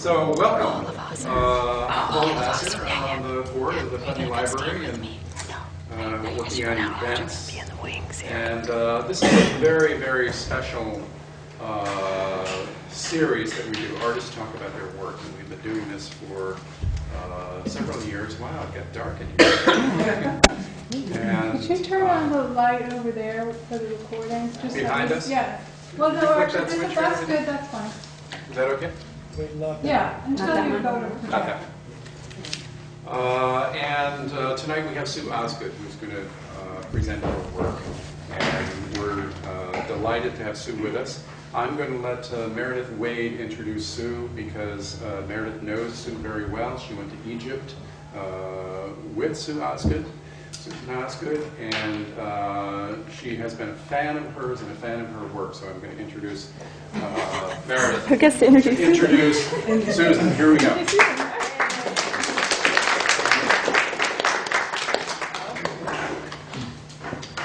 So welcome. I'm Paul Lasser. I'm on the board of the Putney Library and looking at events. And this is a very, very special series that we do. Artists talk about their work, and we've been doing this for several years. Wow, it got dark in here. And, could you turn on the light over there for the recording? Just behind us? Yeah. Well, no, actually, that's good. That's fine. Is that okay? Yeah, until you go to project. Okay. And tonight we have Sue Osgood, who's going to present her work. And we're delighted to have Sue with us. I'm going to let Meredith Wade introduce Sue because Meredith knows Sue very well. She went to Egypt with Sue Osgood. Susan Osgood, and she has been a fan of hers and a fan of her work. So I'm going to introduce Meredith. Who gets to introduce Susan? Here we go.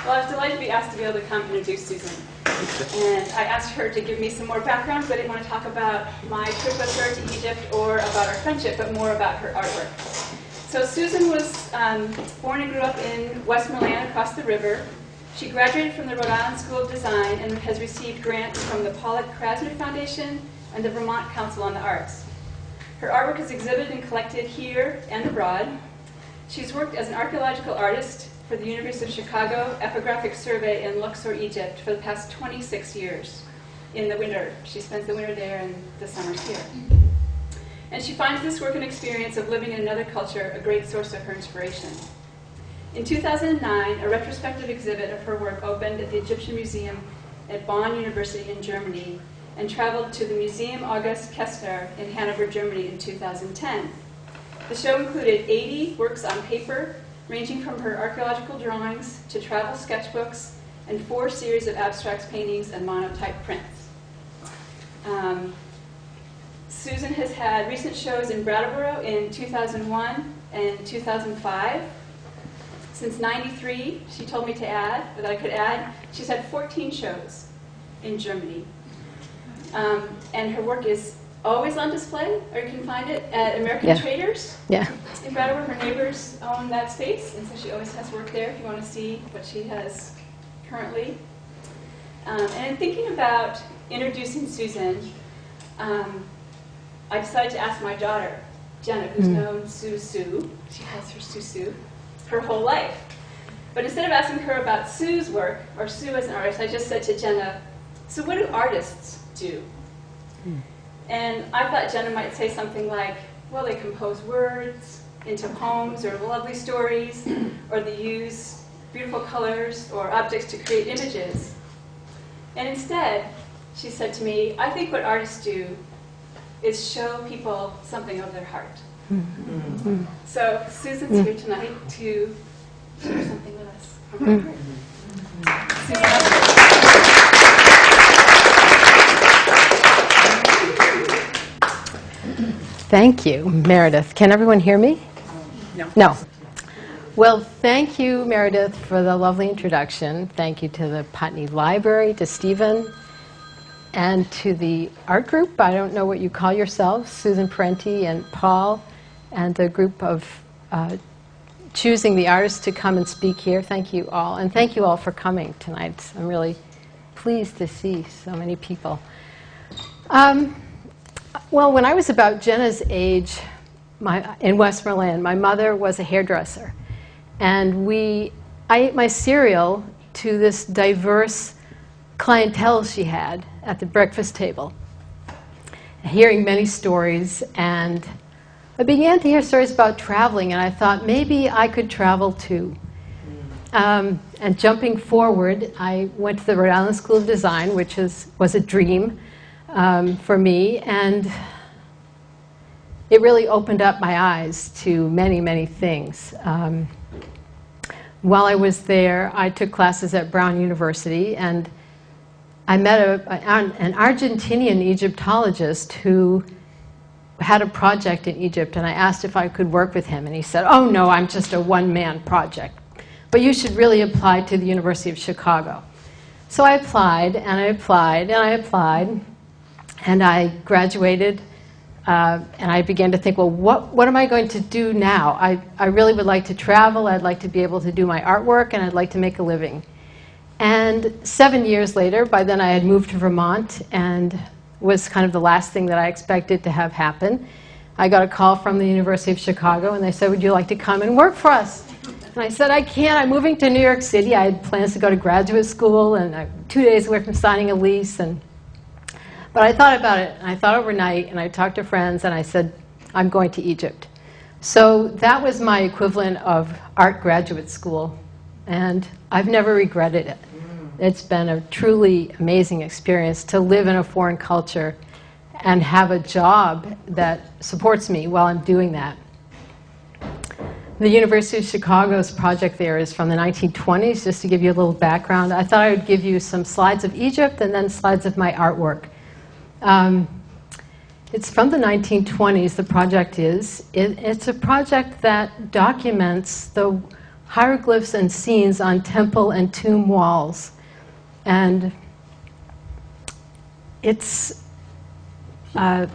Well, I was delighted to be asked to be able to come introduce Susan. And I asked her to give me some more background, but I didn't want to talk about my trip with her to Egypt or about our friendship, but more about her artwork. So Susan was born and grew up in Westmoreland across the river. She graduated from the Rhode Island School of Design and has received grants from the Pollock-Krasner Foundation and the Vermont Council on the Arts. Her artwork is exhibited and collected here and abroad. She's worked as an archaeological artist for the University of Chicago Epigraphic Survey in Luxor, Egypt for the past 26 years in the winter. She spends the winter there and the summers here. And she finds this work and experience of living in another culture a great source of her inspiration. In 2009, a retrospective exhibit of her work opened at the Egyptian Museum at Bonn University in Germany and traveled to the Museum August Kestner in Hanover, Germany in 2010. The show included 80 works on paper, ranging from her archaeological drawings to travel sketchbooks and 4 series of abstract paintings and monotype prints. Susan has had recent shows in Brattleboro in 2001 and 2005. Since '93, she told me to add, that I could add, she's had 14 shows in Germany. And her work is always on display, or you can find it at American Traders in Brattleboro. Her neighbors own that space, and so she always has work there if you want to see what she has currently. And in thinking about introducing Susan, I decided to ask my daughter, Jenna, who's known Sue, she calls her Sue, her whole life. But instead of asking her about Sue's work, or Sue as an artist, I just said to Jenna, so what do artists do? And I thought Jenna might say something like, well, they compose words into poems or lovely stories, or they use beautiful colors or objects to create images. And instead, she said to me, I think what artists do is show people something of their heart. So Susan's here tonight to share something with us from her heart. Thank you, Meredith. Can everyone hear me? No. Well, thank you, Meredith, for the lovely introduction. Thank you to the Putney Library, to Stephen, and to the art group. I don't know what you call yourselves, Susan Parenti and Paul, and the group of choosing the artists to come and speak here. Thank you all, and thank you all for coming tonight. I'm really pleased to see so many people. Well, when I was about Jenna's age in Westmoreland, my mother was a hairdresser, and I ate my cereal to this diverse clientele she had at the breakfast table, hearing many stories, and I began to hear stories about traveling, and I thought maybe I could travel too. And jumping forward, I went to the Rhode Island School of Design, which was a dream for me, and it really opened up my eyes to many, many things. While I was there, I took classes at Brown University, and I met an Argentinian Egyptologist who had a project in Egypt, and I asked if I could work with him, and he said, oh no, I'm just a one-man project, but you should really apply to the University of Chicago. So I applied, and I applied, and I applied, and I graduated And I began to think, well, what am I going to do now? I really would like to travel, I'd like to be able to do my artwork, and I'd like to make a living. And 7 years later, by then I had moved to Vermont, and was kind of the last thing that I expected to have happen. I got a call from the University of Chicago, and they said, would you like to come and work for us? And I said, I can't. I'm moving to New York City. I had plans to go to graduate school, and I'm 2 days away from signing a lease. But I thought about it, and I thought overnight, and I talked to friends, and I said, I'm going to Egypt. So that was my equivalent of art graduate school, and I've never regretted it. It's been a truly amazing experience to live in a foreign culture and have a job that supports me while I'm doing that. The University of Chicago's project there is from the 1920s, just to give you a little background. I thought I would give you some slides of Egypt and then slides of my artwork. It's from the 1920s, the project is. It's a project that documents the hieroglyphs and scenes on temple and tomb walls. And it's about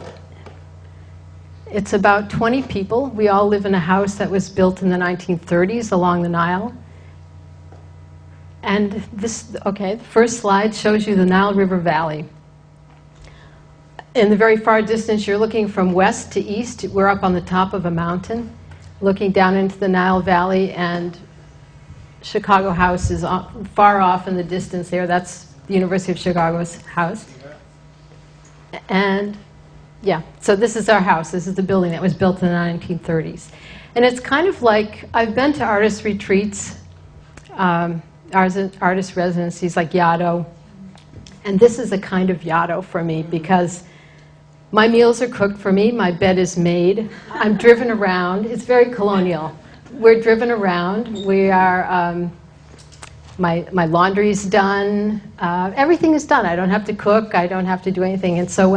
20 people. We all live in a house that was built in the 1930s along the Nile. And this, okay, the first slide shows you the Nile River Valley. In the very far distance, you're looking from west to east. We're up on the top of a mountain, looking down into the Nile Valley, and Chicago House is far off in the distance there. That's the University of Chicago's house. And yeah, so this is our house. This is the building that was built in the 1930s. And it's kind of like, I've been to artist retreats, artist residencies like Yaddo. And this is a kind of Yaddo for me because my meals are cooked for me, my bed is made, I'm driven around. It's very colonial. We're driven around. We are, my laundry's done. Everything is done. I don't have to cook. I don't have to do anything. And so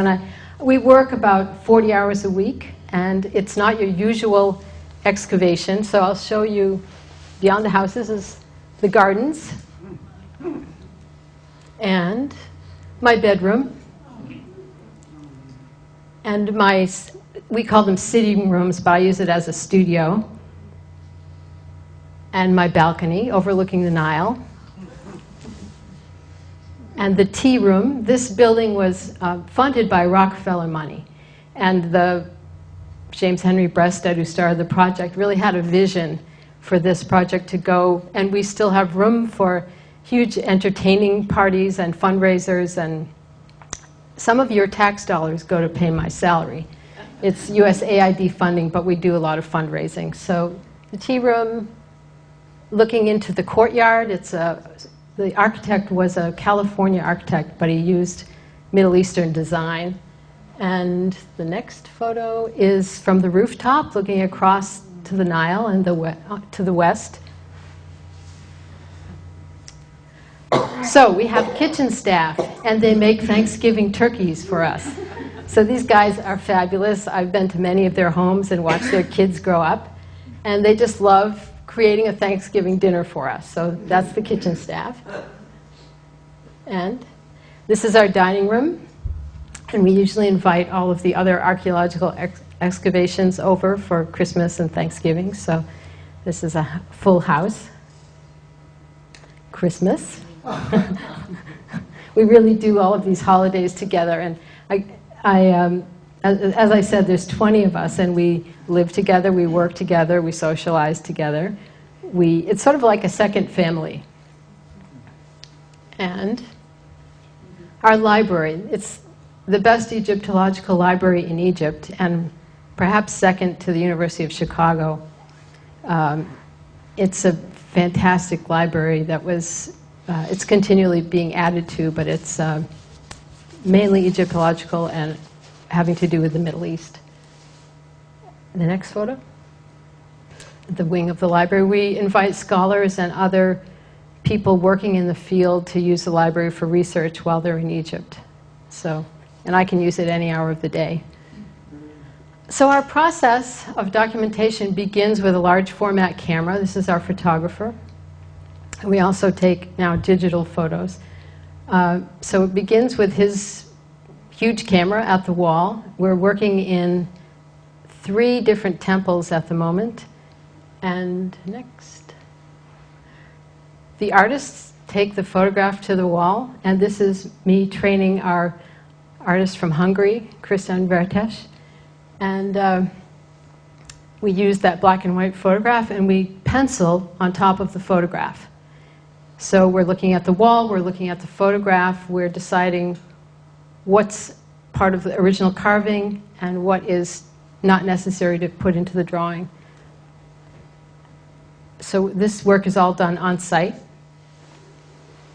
we work about 40 hours a week, and it's not your usual excavation. So I'll show you beyond the house. This is the gardens and my bedroom. And we call them sitting rooms, but I use it as a studio. And my balcony overlooking the Nile. And the tea room. This building was funded by Rockefeller money. And the James Henry Breasted, who started the project, really had a vision for this project to go. And we still have room for huge entertaining parties and fundraisers, and some of your tax dollars go to pay my salary. It's USAID funding, but we do a lot of fundraising. So the tea room, looking into the courtyard, the architect was a California architect, but he used Middle Eastern design. And the next photo is from the rooftop, looking across to the Nile and to the west. So we have kitchen staff, and they make Thanksgiving turkeys for us. So these guys are fabulous. I've been to many of their homes and watched their kids grow up, and they just love creating a Thanksgiving dinner for us. So that's the kitchen staff. And this is our dining room, and we usually invite all of the other archaeological excavations over for Christmas and Thanksgiving. So this is a full house. Christmas. We really do all of these holidays together, and as I said, there's 20 of us, and we live together, we work together, we socialize together. It's sort of like a second family. And our library, it's the best Egyptological library in Egypt, and perhaps second to the University of Chicago. It's a fantastic library that was it's continually being added to, but it's mainly Egyptological and having to do with the Middle East. The next photo. The wing of the library. We invite scholars and other people working in the field to use the library for research while they're in Egypt. And I can use it any hour of the day. So our process of documentation begins with a large format camera. This is our photographer. And we also take now digital photos. So it begins with his huge camera at the wall. We're working in 3 different temples at the moment. And next. The artists take the photograph to the wall, and this is me training our artist from Hungary, Christian Vertes. And we use that black and white photograph, and we pencil on top of the photograph. So we're looking at the wall, we're looking at the photograph, we're deciding what's part of the original carving and what is not necessary to put into the drawing. So this work is all done on site.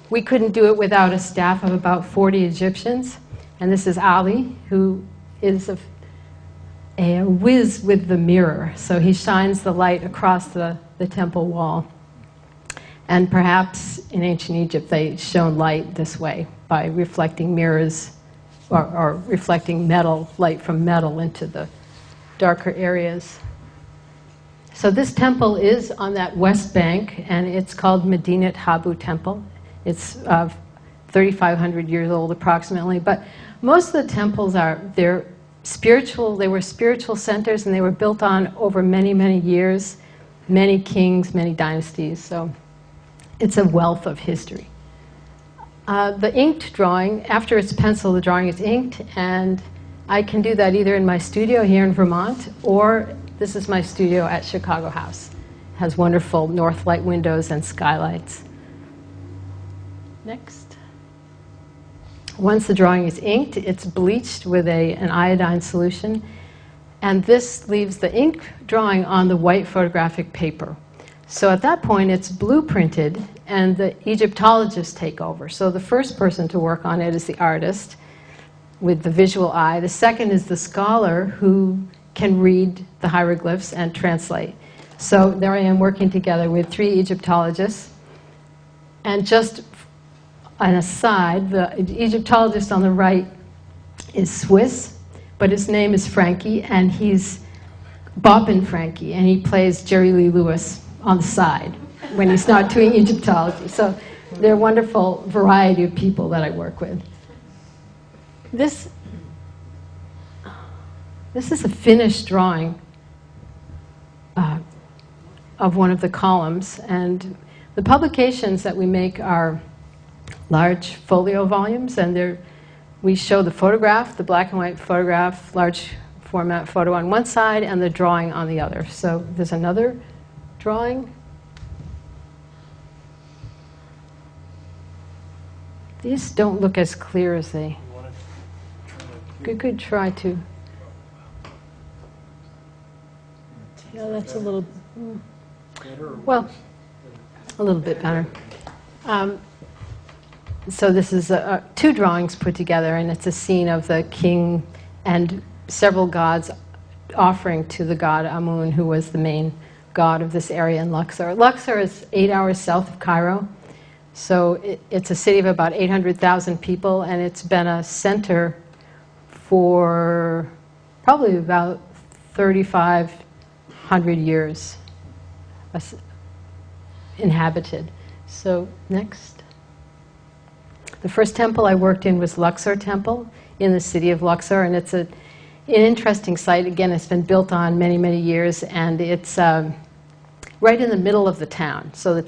We couldn't do it without a staff of about 40 Egyptians. And this is Ali, who is a whiz with the mirror. So he shines the light across the temple wall. And perhaps in ancient Egypt they shone light this way by reflecting mirrors or reflecting metal, light from metal into the darker areas. So this temple is on that west bank, and it's called Madinat Habu Temple. It's 3,500 years old approximately, but most of the temples they're spiritual. They were spiritual centers, and they were built on over many, many years, many kings, many dynasties. So it's a wealth of history. The inked drawing, after it's penciled, the drawing is inked, and I can do that either in my studio here in Vermont, or this is my studio at Chicago House. It has wonderful north light windows and skylights. Next. Once the drawing is inked, it's bleached with an iodine solution, and this leaves the ink drawing on the white photographic paper. So at that point, it's blueprinted, and the Egyptologists take over. So the first person to work on it is the artist with the visual eye. The second is the scholar who can read the hieroglyphs and translate. So there I am working together with 3 Egyptologists. And just an aside, the Egyptologist on the right is Swiss, but his name is Frankie, and he's Boppin' Frankie, and he plays Jerry Lee Lewis on the side when he's not doing Egyptology. So they're a wonderful variety of people that I work with. This is a finished drawing of one of the columns, and the publications that we make are large folio volumes, and we show the photograph, the black and white photograph, large format photo on one side, and the drawing on the other. So there's another drawing. These don't look as clear as they... You could try to... Yeah, that's a little... Well, a little bit better. So this is 2 drawings put together, and it's a scene of the king and several gods offering to the god Amun, who was the main god of this area in Luxor. Luxor is 8 hours south of Cairo. So it's a city of about 800,000 people, and it's been a center for probably about 3,500 years inhabited. So next. The first temple I worked in was Luxor Temple in the city of Luxor, and it's an interesting site. Again, it's been built on many, many years, and it's right in the middle of the town. So the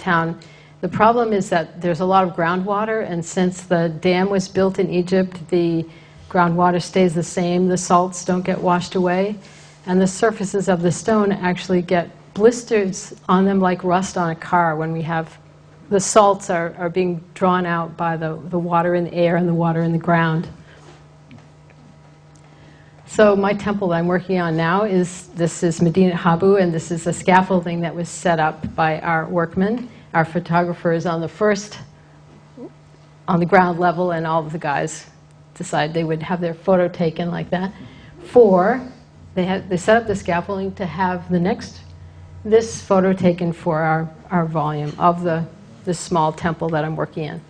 problem is that there's a lot of groundwater, and since the dam was built in Egypt, the groundwater stays the same, the salts don't get washed away, and the surfaces of the stone actually get blisters on them like rust on a car when we have the salts are being drawn out by the water in the air and the water in the ground. So my temple that I'm working on now is Madinat Habu, and this is a scaffolding that was set up by our workmen. Our photographers on the ground level, and all of the guys decided they would have their photo taken like that. They set up the scaffolding to have this photo taken for our volume of the small temple that I'm working in,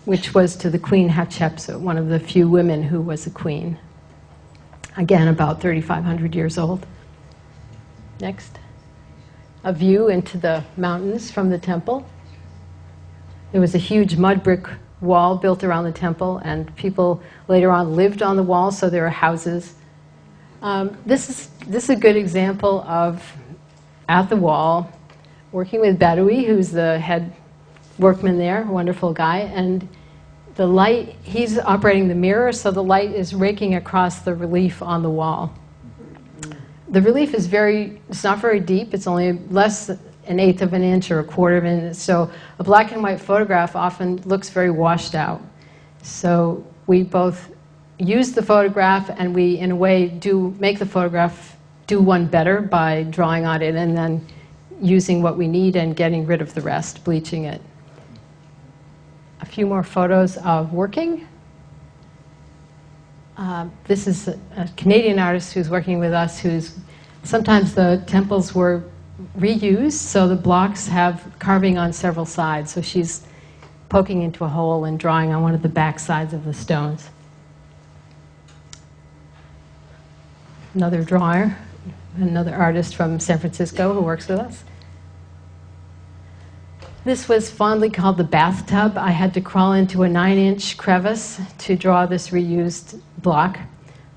which was to the Queen Hatshepsut, one of the few women who was a queen. Again, about 3,500 years old. Next. A view into the mountains from the temple. There was a huge mud brick wall built around the temple, and people later on lived on the wall, so there are houses. This is a good example of, at the wall, working with Badawi, who's the head workman there, wonderful guy, and the light, he's operating the mirror, so the light is raking across the relief on the wall. The relief is it's not very deep, it's only less than an eighth of an inch or a quarter of an inch, so a black and white photograph often looks very washed out. So we both use the photograph, and we, in a way, make the photograph do one better by drawing on it and then using what we need and getting rid of the rest, bleaching it. A few more photos of working. This is a Canadian artist who's working with us, sometimes the temples were reused, so the blocks have carving on several sides. So she's poking into a hole and drawing on one of the back sides of the stones. Another drawer, another artist from San Francisco who works with us. This was fondly called the bathtub. I had to crawl into a 9-inch crevice to draw this reused block.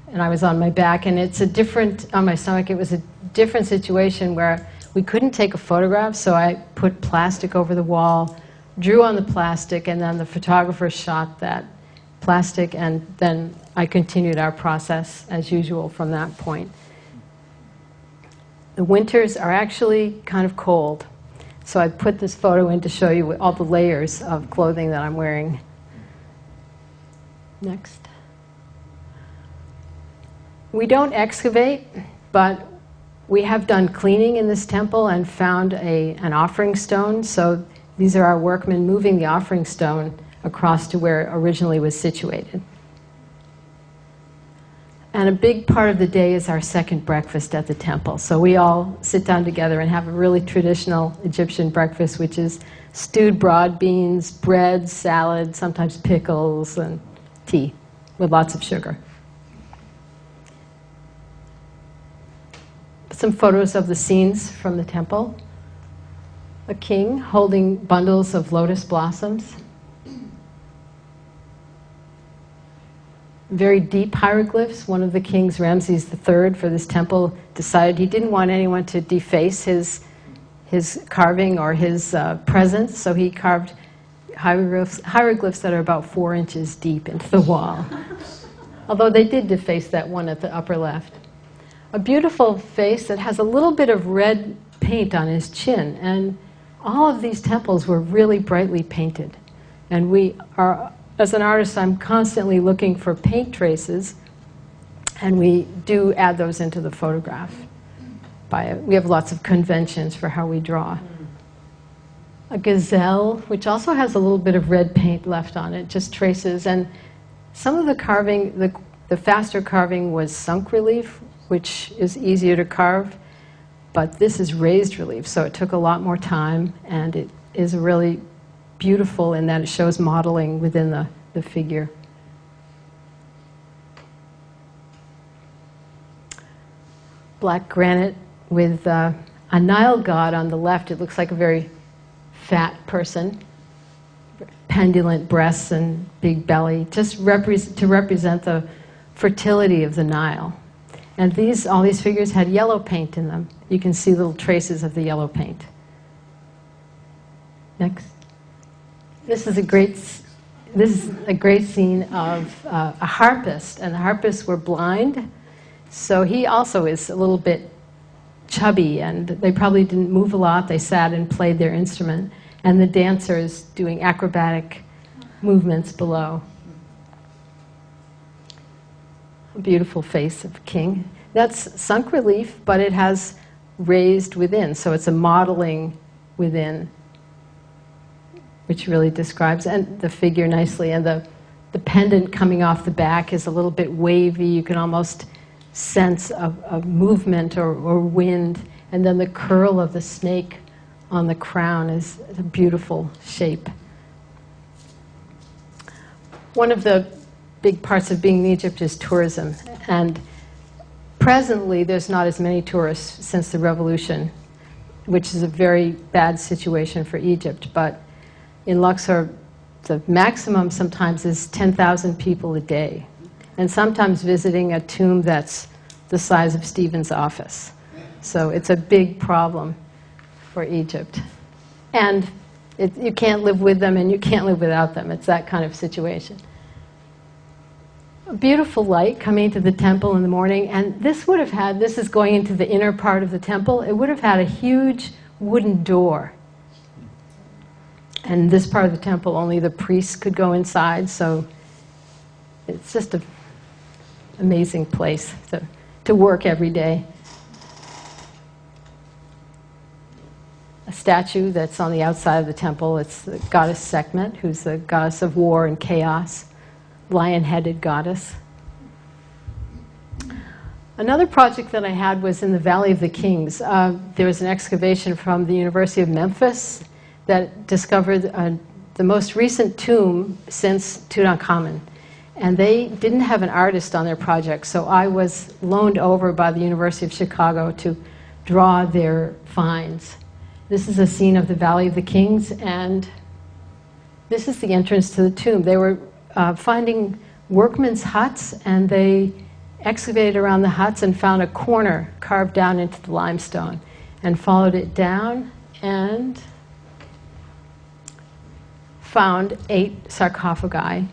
And I was on my back, and on my stomach, it was a different situation where we couldn't take a photograph, so I put plastic over the wall, drew on the plastic, and then the photographer shot that plastic, and then I continued our process as usual from that point. The winters are actually kind of cold, so I put this photo in to show you all the layers of clothing that I'm wearing. Next. We don't excavate, but we have done cleaning in this temple and found an offering stone. So these are our workmen moving the offering stone across to where it originally was situated. And a big part of the day is our second breakfast at the temple. So we all sit down together and have a really traditional Egyptian breakfast, which is stewed broad beans, bread, salad, sometimes pickles, and tea with lots of sugar. Some photos of the scenes from the temple. A king holding bundles of lotus blossoms. Very deep hieroglyphs. One of the kings, Ramses III, for this temple, decided he didn't want anyone to deface his carving or his presence, so he carved hieroglyphs that are about 4 inches deep into the wall. Although they did deface that one at the upper left. A beautiful face that has a little bit of red paint on his chin, and all of these temples were really brightly painted. And as an artist, I'm constantly looking for paint traces, and we do add those into the photograph. We have lots of conventions for how we draw. A gazelle, which also has a little bit of red paint left on it, just traces. And some of the carving, the faster carving was sunk relief, which is easier to carve, but this is raised relief, so it took a lot more time, and it is really beautiful in that it shows modeling within the figure. Black granite with a Nile god on the left. It looks like a very fat person, pendulent breasts and big belly, just to represent the fertility of the Nile. And all these figures had yellow paint in them. You can see little traces of the yellow paint. Next. This is a great scene of a harpist, and the harpists were blind, so he also is a little bit chubby, and they probably didn't move a lot. They sat and played their instrument, and the dancers doing acrobatic movements below. A beautiful face of a king. That's sunk relief, but it has raised within, so it's a modeling within, which really describes the figure nicely. And the pendant coming off the back is a little bit wavy. You can almost sense of movement or wind. And then the curl of the snake on the crown is a beautiful shape. One of the big parts of being in Egypt is tourism. And presently, there's not as many tourists since the revolution, which is a very bad situation for Egypt. But in Luxor, the maximum sometimes is 10,000 people a day, and sometimes visiting a tomb that's the size of Stephen's office. So it's a big problem for Egypt. And you can't live with them and you can't live without them. It's that kind of situation. A beautiful light coming into the temple in the morning, and this is going into the inner part of the temple. It would have had a huge wooden door. And this part of the temple, only the priests could go inside, so it's just an amazing place to work every day. A statue that's on the outside of the temple, it's the goddess Sekhmet, who's the goddess of war and chaos, lion-headed goddess. Another project that I had was in the Valley of the Kings. There was an excavation from the University of Memphis that discovered the most recent tomb since Tutankhamun. And they didn't have an artist on their project, so I was loaned over by the University of Chicago to draw their finds. This is a scene of the Valley of the Kings, and this is the entrance to the tomb. They were finding workmen's huts, and they excavated around the huts and found a corner carved down into the limestone, and followed it down and found 8 sarcophagi,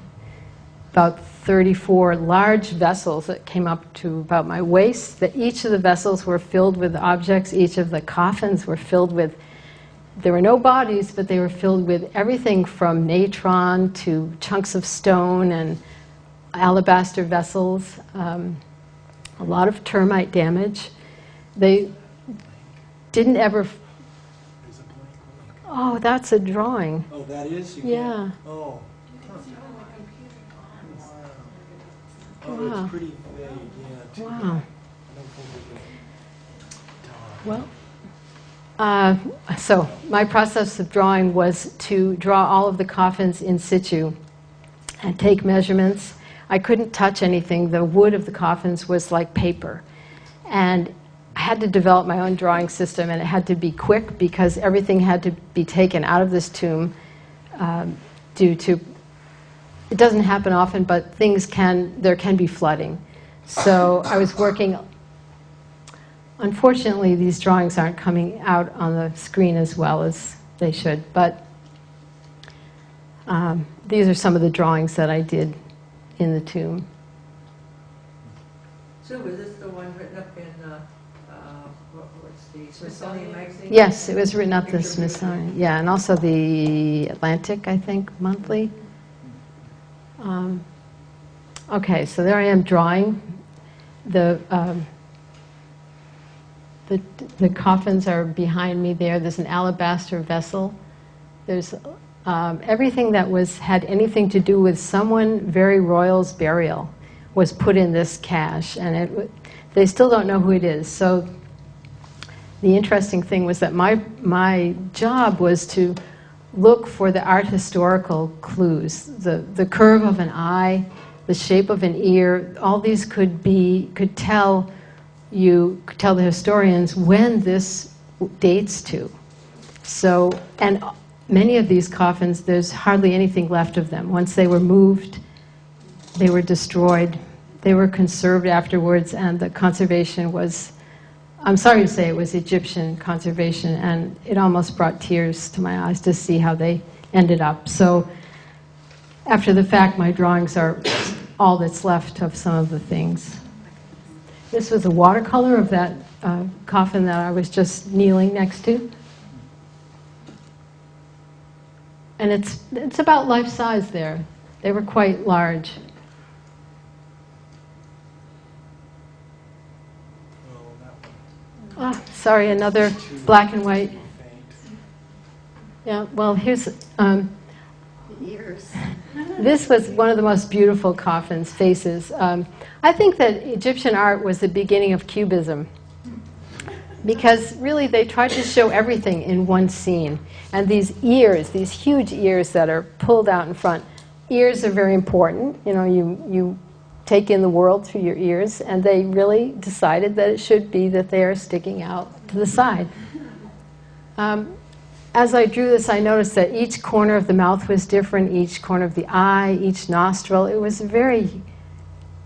about 34 large vessels that came up to about my waist. That each of the vessels were filled with objects. Each of the coffins were filled with, there were no bodies, but they were filled with everything from natron to chunks of stone and alabaster vessels. A lot of termite damage. They didn't ever... Oh, that's a drawing. Oh, that is? Yeah. Oh. Oh, Wow. it's pretty vague, yeah. Wow. I don't think we can- Well, so my process of drawing was to draw all of the coffins in situ and take measurements. I couldn't touch anything. The wood of the coffins was like paper. And I had to develop my own drawing system, and it had to be quick because everything had to be taken out of this tomb due to, it doesn't happen often, but there can be flooding. So I was working, unfortunately these drawings aren't coming out on the screen as well as they should, but these are some of the drawings that I did in the tomb. So was this the one written up in, what's the Smithsonian magazine? Yes, it was written up the Smithsonian. Yeah, and also the Atlantic, I think, monthly. Okay, so there I am drawing. The coffins are behind me there. There's an alabaster vessel. There's everything that had anything to do with someone very royal's burial was put in this cache, and they still don't know who it is. So the interesting thing was that my job was to look for the art historical clues, the curve of an eye, the shape of an ear. All these could tell the historians when this dates to. So, and many of these coffins, there's hardly anything left of them. Once they were moved, they were destroyed. They were conserved afterwards, and the conservation was, I'm sorry to say, it was Egyptian conservation, and it almost brought tears to my eyes to see how they ended up. So after the fact, my drawings are all that's left of some of the things. This was a watercolor of that coffin that I was just kneeling next to. And it's about life size there. They were quite large. Oh, sorry, another black and white. Yeah, well, here's... Years. This was one of the most beautiful coffins, faces. I think that Egyptian art was the beginning of Cubism, because really they tried to show everything in one scene. And these ears, these huge ears that are pulled out in front, ears are very important. You know, you take in the world through your ears, and they really decided that it should be that they are sticking out to the side. as I drew this, I noticed that each corner of the mouth was different, each corner of the eye, each nostril. It was very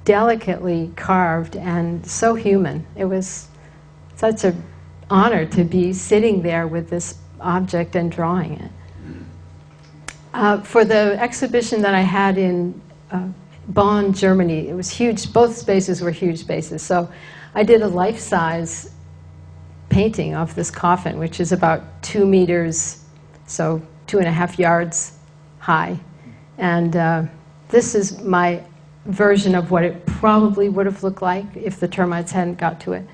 delicately carved and so human. It was such an honor to be sitting there with this object and drawing it. For the exhibition that I had in Bonn, Germany, it was huge. Both spaces were huge spaces. So I did a life-size painting of this coffin, which is about 2 meters, so 2.5 yards high. And this is my version of what it probably would have looked like if the termites hadn't got to it.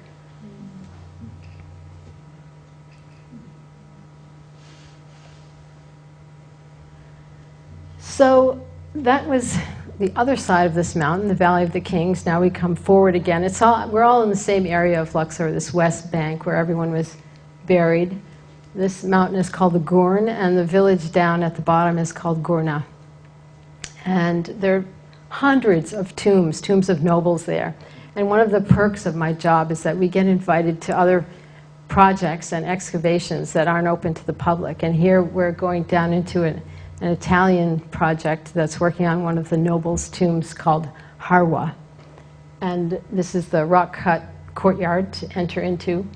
So that was the other side of this mountain, the Valley of the Kings. Now we come forward again. We're all in the same area of Luxor, this west bank where everyone was buried. This mountain is called the Gurn, and the village down at the bottom is called Gurna. And there are hundreds of tombs of nobles there. And one of the perks of my job is that we get invited to other projects and excavations that aren't open to the public. And here we're going down into an Italian project that's working on one of the nobles' tombs called Harwa. And this is the rock-cut courtyard to enter into.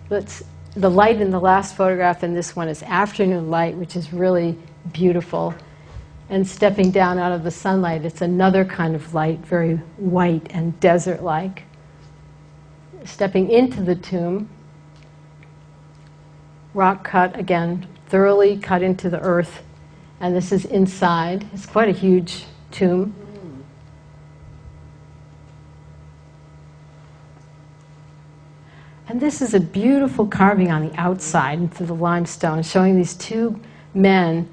The light in the last photograph and this one is afternoon light, which is really beautiful. And stepping down out of the sunlight, it's another kind of light, very white and desert-like. Stepping into the tomb, rock cut again, thoroughly cut into the earth. And this is inside. It's quite a huge tomb. And this is a beautiful carving on the outside into the limestone, showing these two men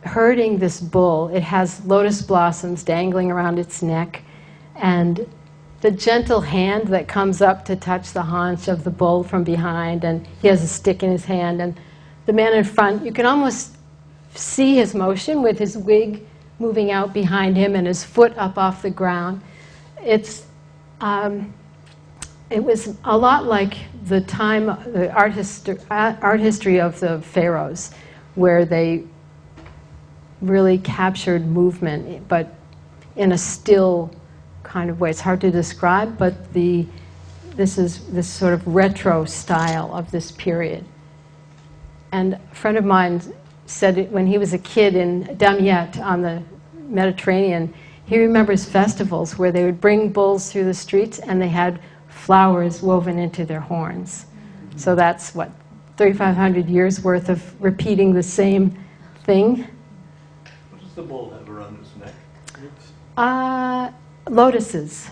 herding this bull. It has lotus blossoms dangling around its neck, and the gentle hand that comes up to touch the haunch of the bull from behind, and he has a stick in his hand. And the man in front, you can almost see his motion with his wig moving out behind him and his foot up off the ground. It was a lot like the time, the art history of the pharaohs, where they really captured movement, but in a still kind of way. It's hard to describe, but this is this sort of retro style of this period. And a friend of mine said it when he was a kid in Dampened on the Mediterranean, he remembers festivals where they would bring bulls through the streets and they had flowers woven into their horns. So that's what, 3,500 years worth of repeating the same thing. What does the bull have around its neck? Lotuses.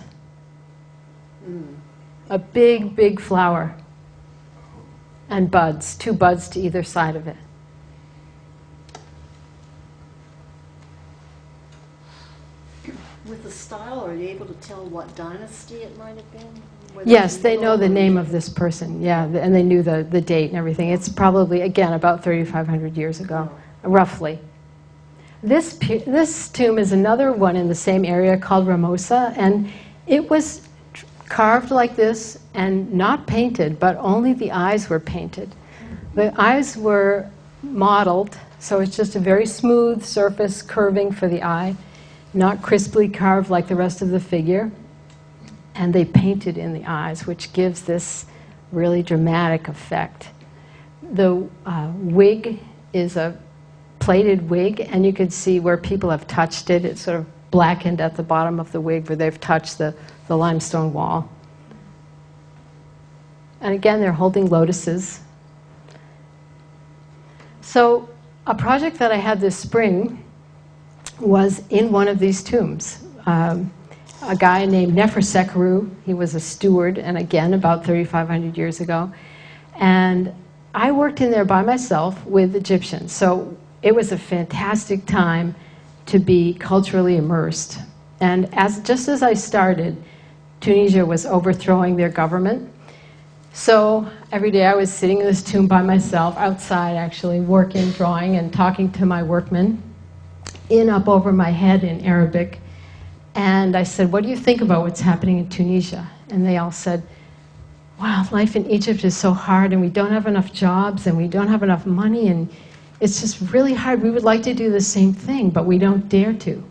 A big, big flower. And buds, 2 buds to either side of it. With the style, are you able to tell what dynasty it might have been? Yes, they know the name of this person, yeah, and they knew the date and everything. It's probably, again, about 3,500 years ago, roughly. This tomb is another one in the same area called Ramosa, and it was carved like this and not painted, but only the eyes were painted. The eyes were modeled, so it's just a very smooth surface curving for the eye, not crisply carved like the rest of the figure. And they painted in the eyes, which gives this really dramatic effect. The wig is a plated wig, and you could see where people have touched it. It's sort of blackened at the bottom of the wig where they've touched the limestone wall. And again, they're holding lotuses. So a project that I had this spring was in one of these tombs. A guy named Zickuhr, he was a steward, and again, about 3,500 years ago. And I worked in there by myself with Egyptians. So it was a fantastic time to be culturally immersed. And just as I started, Tunisia was overthrowing their government. So every day I was sitting in this tomb by myself, outside actually, working, drawing, and talking to my workmen, up over my head in Arabic. And I said, what do you think about what's happening in Tunisia? And they all said, wow, life in Egypt is so hard, and we don't have enough jobs, and we don't have enough money, and it's just really hard. We would like to do the same thing, but we don't dare to.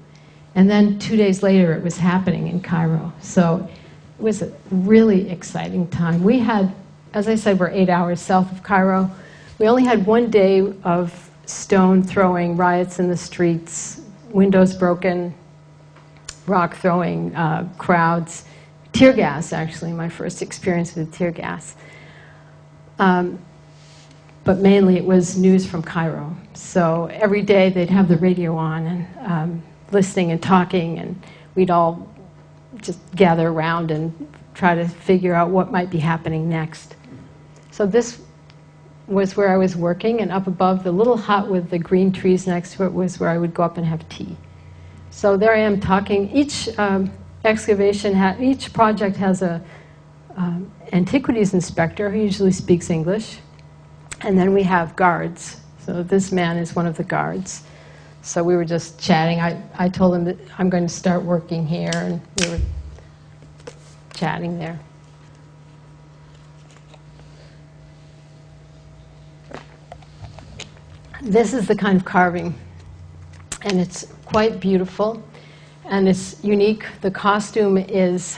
And then 2 days later, it was happening in Cairo. So it was a really exciting time. We had, as I said, we're 8 hours south of Cairo. We only had 1 day of stone throwing, riots in the streets, windows broken, rock throwing, crowds, tear gas, actually, my first experience with tear gas. But mainly it was news from Cairo. So every day they'd have the radio on and listening and talking, and we'd all just gather around and try to figure out what might be happening next. So this was where I was working, and up above the little hut with the green trees next to it was where I would go up and have tea. So there I am talking. Each excavation, each project has a antiquities inspector who usually speaks English, and then we have guards. So this man is one of the guards. So we were just chatting. I told him that I'm going to start working here, and we were chatting there. This is the kind of carving, and it's quite beautiful, and it's unique. The costume is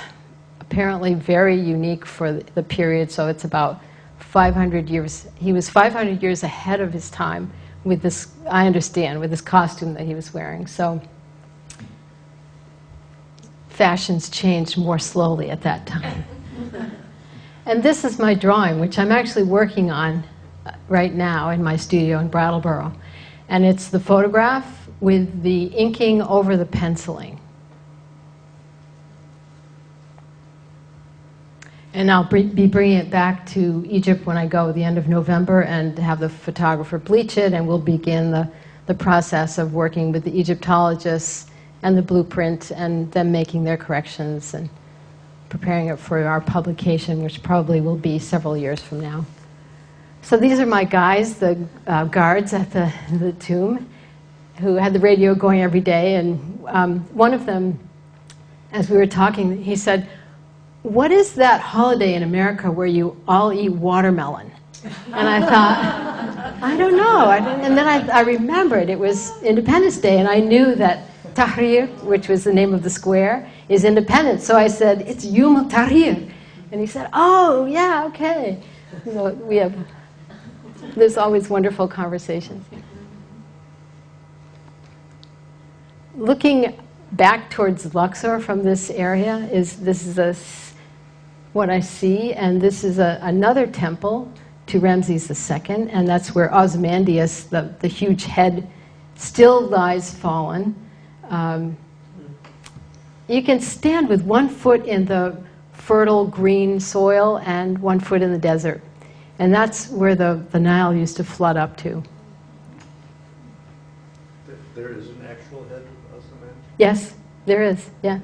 apparently very unique for the period, so it's about 500 years. He was 500 years ahead of his time with this, I understand, with this costume that he was wearing. So fashions changed more slowly at that time. And this is my drawing, which I'm actually working on right now in my studio in Brattleboro. And it's the photograph with the inking over the penciling. And I'll be bringing it back to Egypt when I go at the end of November and have the photographer bleach it, and we'll begin the process of working with the Egyptologists and the blueprint and them making their corrections and preparing it for our publication, which probably will be several years from now. So these are my guys, the guards at the tomb, who had the radio going every day. And one of them, as we were talking, he said, "What is that holiday in America where you all eat watermelon?" And I thought, I don't know. And then I remembered it was Independence Day, and I knew that Tahrir, which was the name of the square, is independence. So I said, "It's Yom al-Tahrir." And he said, "Oh, yeah, okay." So there's always wonderful conversations. Looking back towards Luxor from this area, this is what I see, and this is another temple to Ramses II, and that's where Ozymandias, the huge head, still lies fallen. You can stand with 1 foot in the fertile green soil and 1 foot in the desert, and that's where the Nile used to flood up to. There is an actual head of Ozymandias? Yes, there is, yeah.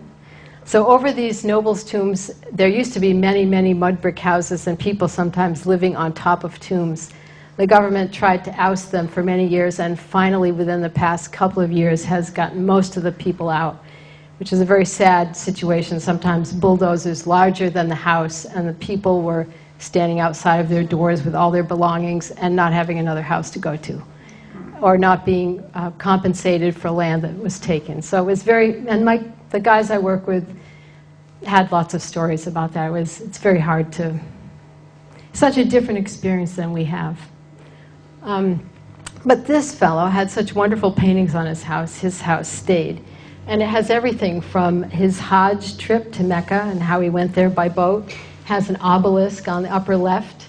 So over these nobles' tombs, there used to be many, many mud brick houses and people sometimes living on top of tombs. The government tried to oust them for many years, and finally within the past couple of years has gotten most of the people out, which is a very sad situation. Sometimes bulldozers larger than the house, and the people were standing outside of their doors with all their belongings and not having another house to go to, or not being compensated for land that was taken. So it was very, and the guys I work with had lots of stories about that. It's very hard to, such a different experience than we have. But this fellow had such wonderful paintings on his house stayed. And it has everything from his Hajj trip to Mecca and how he went there by boat. Has an obelisk on the upper left,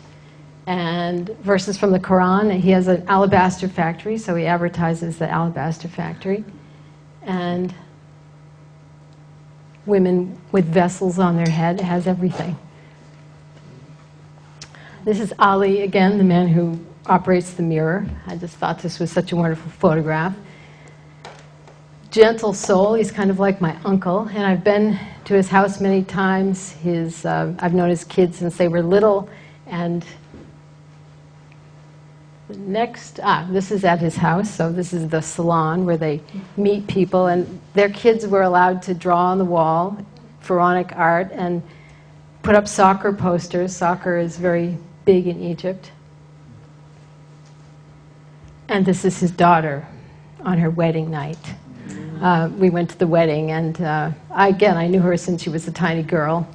and verses from the Quran. He has an alabaster factory, so he advertises the alabaster factory. And women with vessels on their head. It has everything. This is Ali, again, the man who operates the mirror. I just thought this was such a wonderful photograph. Gentle soul, he's kind of like my uncle, and I've been to his house many times. I've known his kids since they were little, and this is at his house, so this is the salon where they meet people, and their kids were allowed to draw on the wall, pharaonic art, and put up soccer posters. Soccer is very big in Egypt. And this is his daughter on her wedding night. We went to the wedding, and I knew her since she was a tiny girl.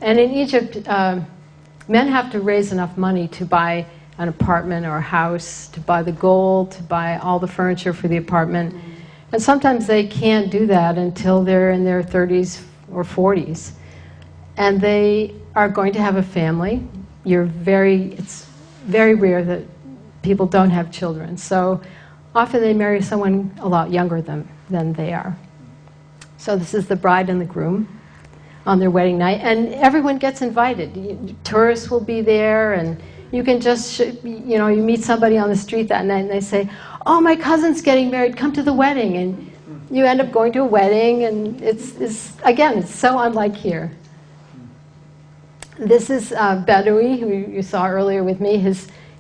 And in Egypt, men have to raise enough money to buy an apartment or a house, to buy the gold, to buy all the furniture for the apartment. And sometimes they can't do that until they're in their 30s or 40s. And they are going to have a family. It's very rare that people don't have children. So often they marry someone a lot younger than they are. So this is the bride and the groom on their wedding night. And everyone gets invited. Tourists will be there, and you can just, you meet somebody on the street that night and they say, "Oh, my cousin's getting married, come to the wedding." And you end up going to a wedding, and it's so unlike here. This is Badawi, who you saw earlier with me.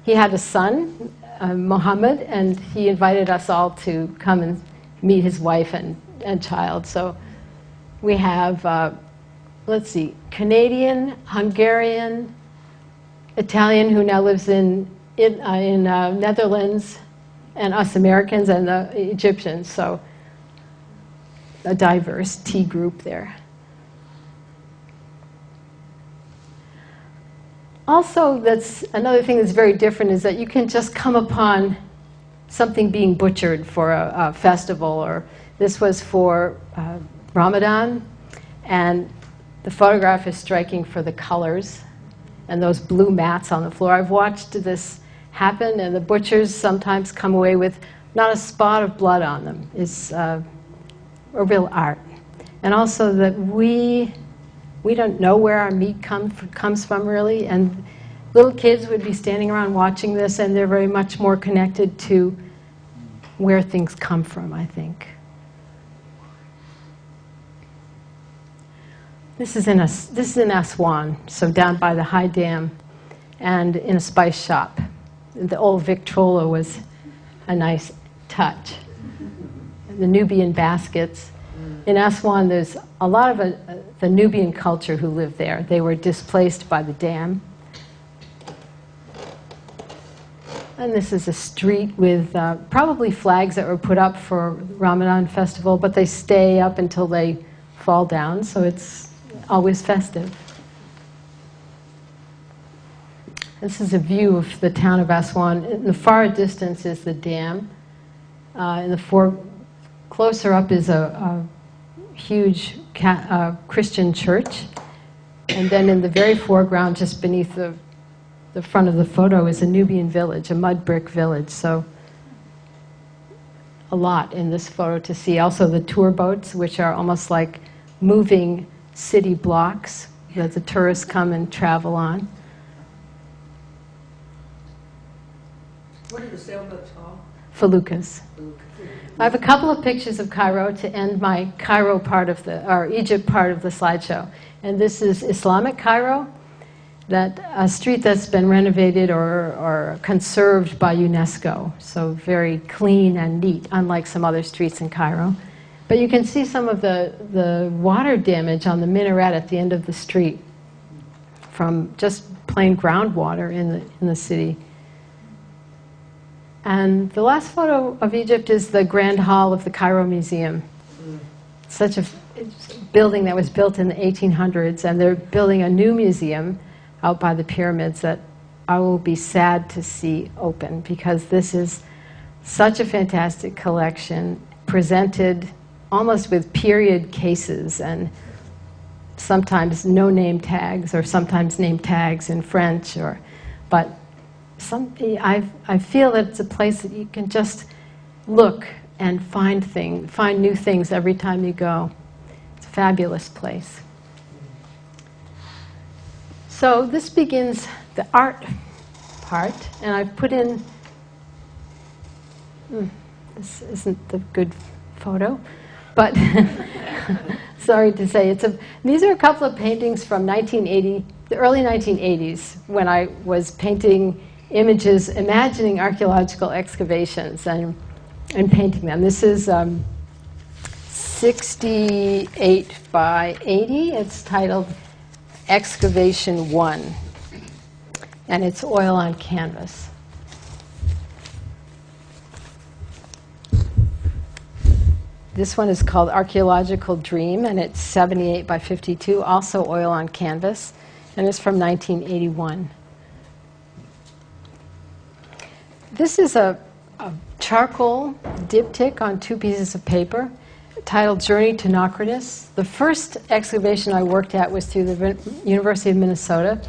He had a son, Muhammad, and he invited us all to come and meet his wife and child. So we have, Canadian, Hungarian, Italian, who now lives in Netherlands, and us Americans, and the Egyptians. So a diverse tea group there. Also, that's another thing that's very different, is that you can just come upon something being butchered for a festival, or this was for Ramadan, and the photograph is striking for the colors and those blue mats on the floor. I've watched this happen, and the butchers sometimes come away with not a spot of blood on them. It's a real art. And also that we don't know where our meat comes from, really, and little kids would be standing around watching this, and they're very much more connected to where things come from, I think. This is in Aswan, so down by the high dam, and in a spice shop. The old Victrola was a nice touch. The Nubian baskets. In Aswan, there's a lot of the Nubian culture who lived there. They were displaced by the dam. And this is a street with probably flags that were put up for Ramadan festival, but they stay up until they fall down, so it's always festive. This is a view of the town of Aswan. In the far distance is the dam. Closer up is a huge Christian church. And then in the very foreground, just beneath the front of the photo, is a Nubian village, a mud brick village. So a lot in this photo to see. Also the tour boats, which are almost like moving city blocks that the tourists come and travel on. What are the sailboats called? Feluccas. I have a couple of pictures of Cairo to end my Cairo part of or Egypt part of the slideshow. And this is Islamic Cairo, a street that's been renovated or conserved by UNESCO. So very clean and neat, unlike some other streets in Cairo. But you can see some of the water damage on the minaret at the end of the street from just plain groundwater in the city. And the last photo of Egypt is the Grand Hall of the Cairo Museum. Such a building that was built in the 1800s, and they're building a new museum out by the pyramids that I will be sad to see open, because this is such a fantastic collection, presented almost with period cases and sometimes no name tags, or sometimes name tags in French, but I feel that it's a place that you can just look and find new things every time you go. It's a fabulous place. So this begins the art part, and I've put in, this isn't the good photo, but sorry to say, these are a couple of paintings from the early 1980s, when I was painting images, imagining archaeological excavations and painting them. This is 68 by 80. It's titled Excavation 1, and it's oil on canvas. This one is called Archaeological Dream, and it's 78 by 52, also oil on canvas, and it's from 1981. This is a charcoal diptych on 2 pieces of paper titled Journey to Naucratis. The first excavation I worked at was through the University of Minnesota,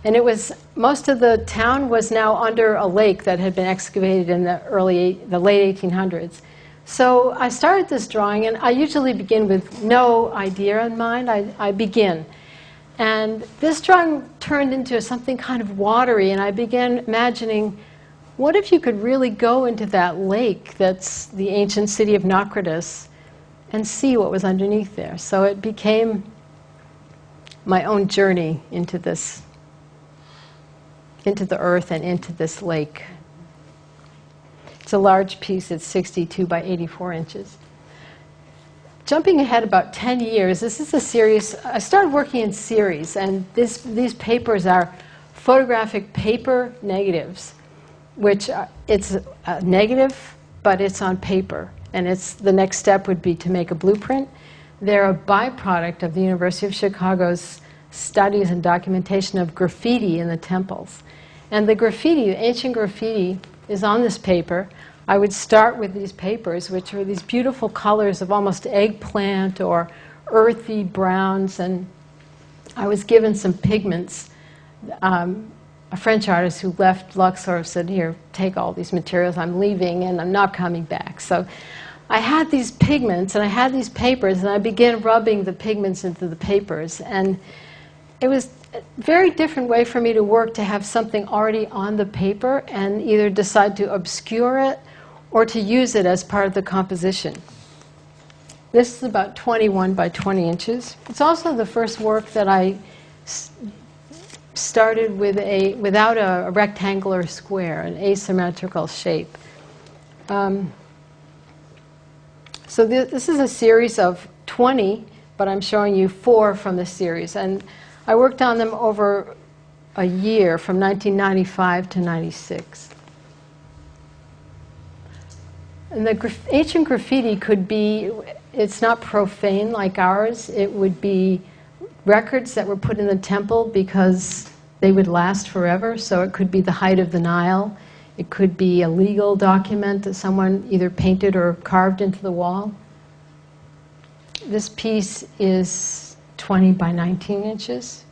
and it was, most of the town was now under a lake that had been excavated in the late 1800s. So I started this drawing, and I usually begin with no idea in mind. I begin. And this drawing turned into something kind of watery, and I began imagining, what if you could really go into that lake that's the ancient city of Naucratis and see what was underneath there? So it became my own journey into this, into the earth and into this lake. It's a large piece. It's 62 by 84 inches. Jumping ahead about 10 years, this is a series. I started working in series, and these papers are photographic paper negatives, which it's a negative, but it's on paper. And the next step would be to make a blueprint. They're a byproduct of the University of Chicago's studies and documentation of graffiti in the temples. And the graffiti, the ancient graffiti, is on this paper. I would start with these papers, which are these beautiful colors of almost eggplant or earthy browns, and I was given some pigments. A French artist who left Luxor said, here, take all these materials, I'm leaving and I'm not coming back. So I had these pigments and I had these papers, and I began rubbing the pigments into the papers. And it was a very different way for me to work, to have something already on the paper and either decide to obscure it or to use it as part of the composition. This is about 21 by 20 inches. It's also the first work that I started without a rectangular square, an asymmetrical shape. So this is a series of 20, but I'm showing you 4 from the series. And I worked on them over a year, from 1995 to 96. And the ancient graffiti could be, it's not profane like ours. It would be records that were put in the temple because they would last forever. So it could be the height of the Nile. It could be a legal document that someone either painted or carved into the wall. This piece is 20 by 19 inches.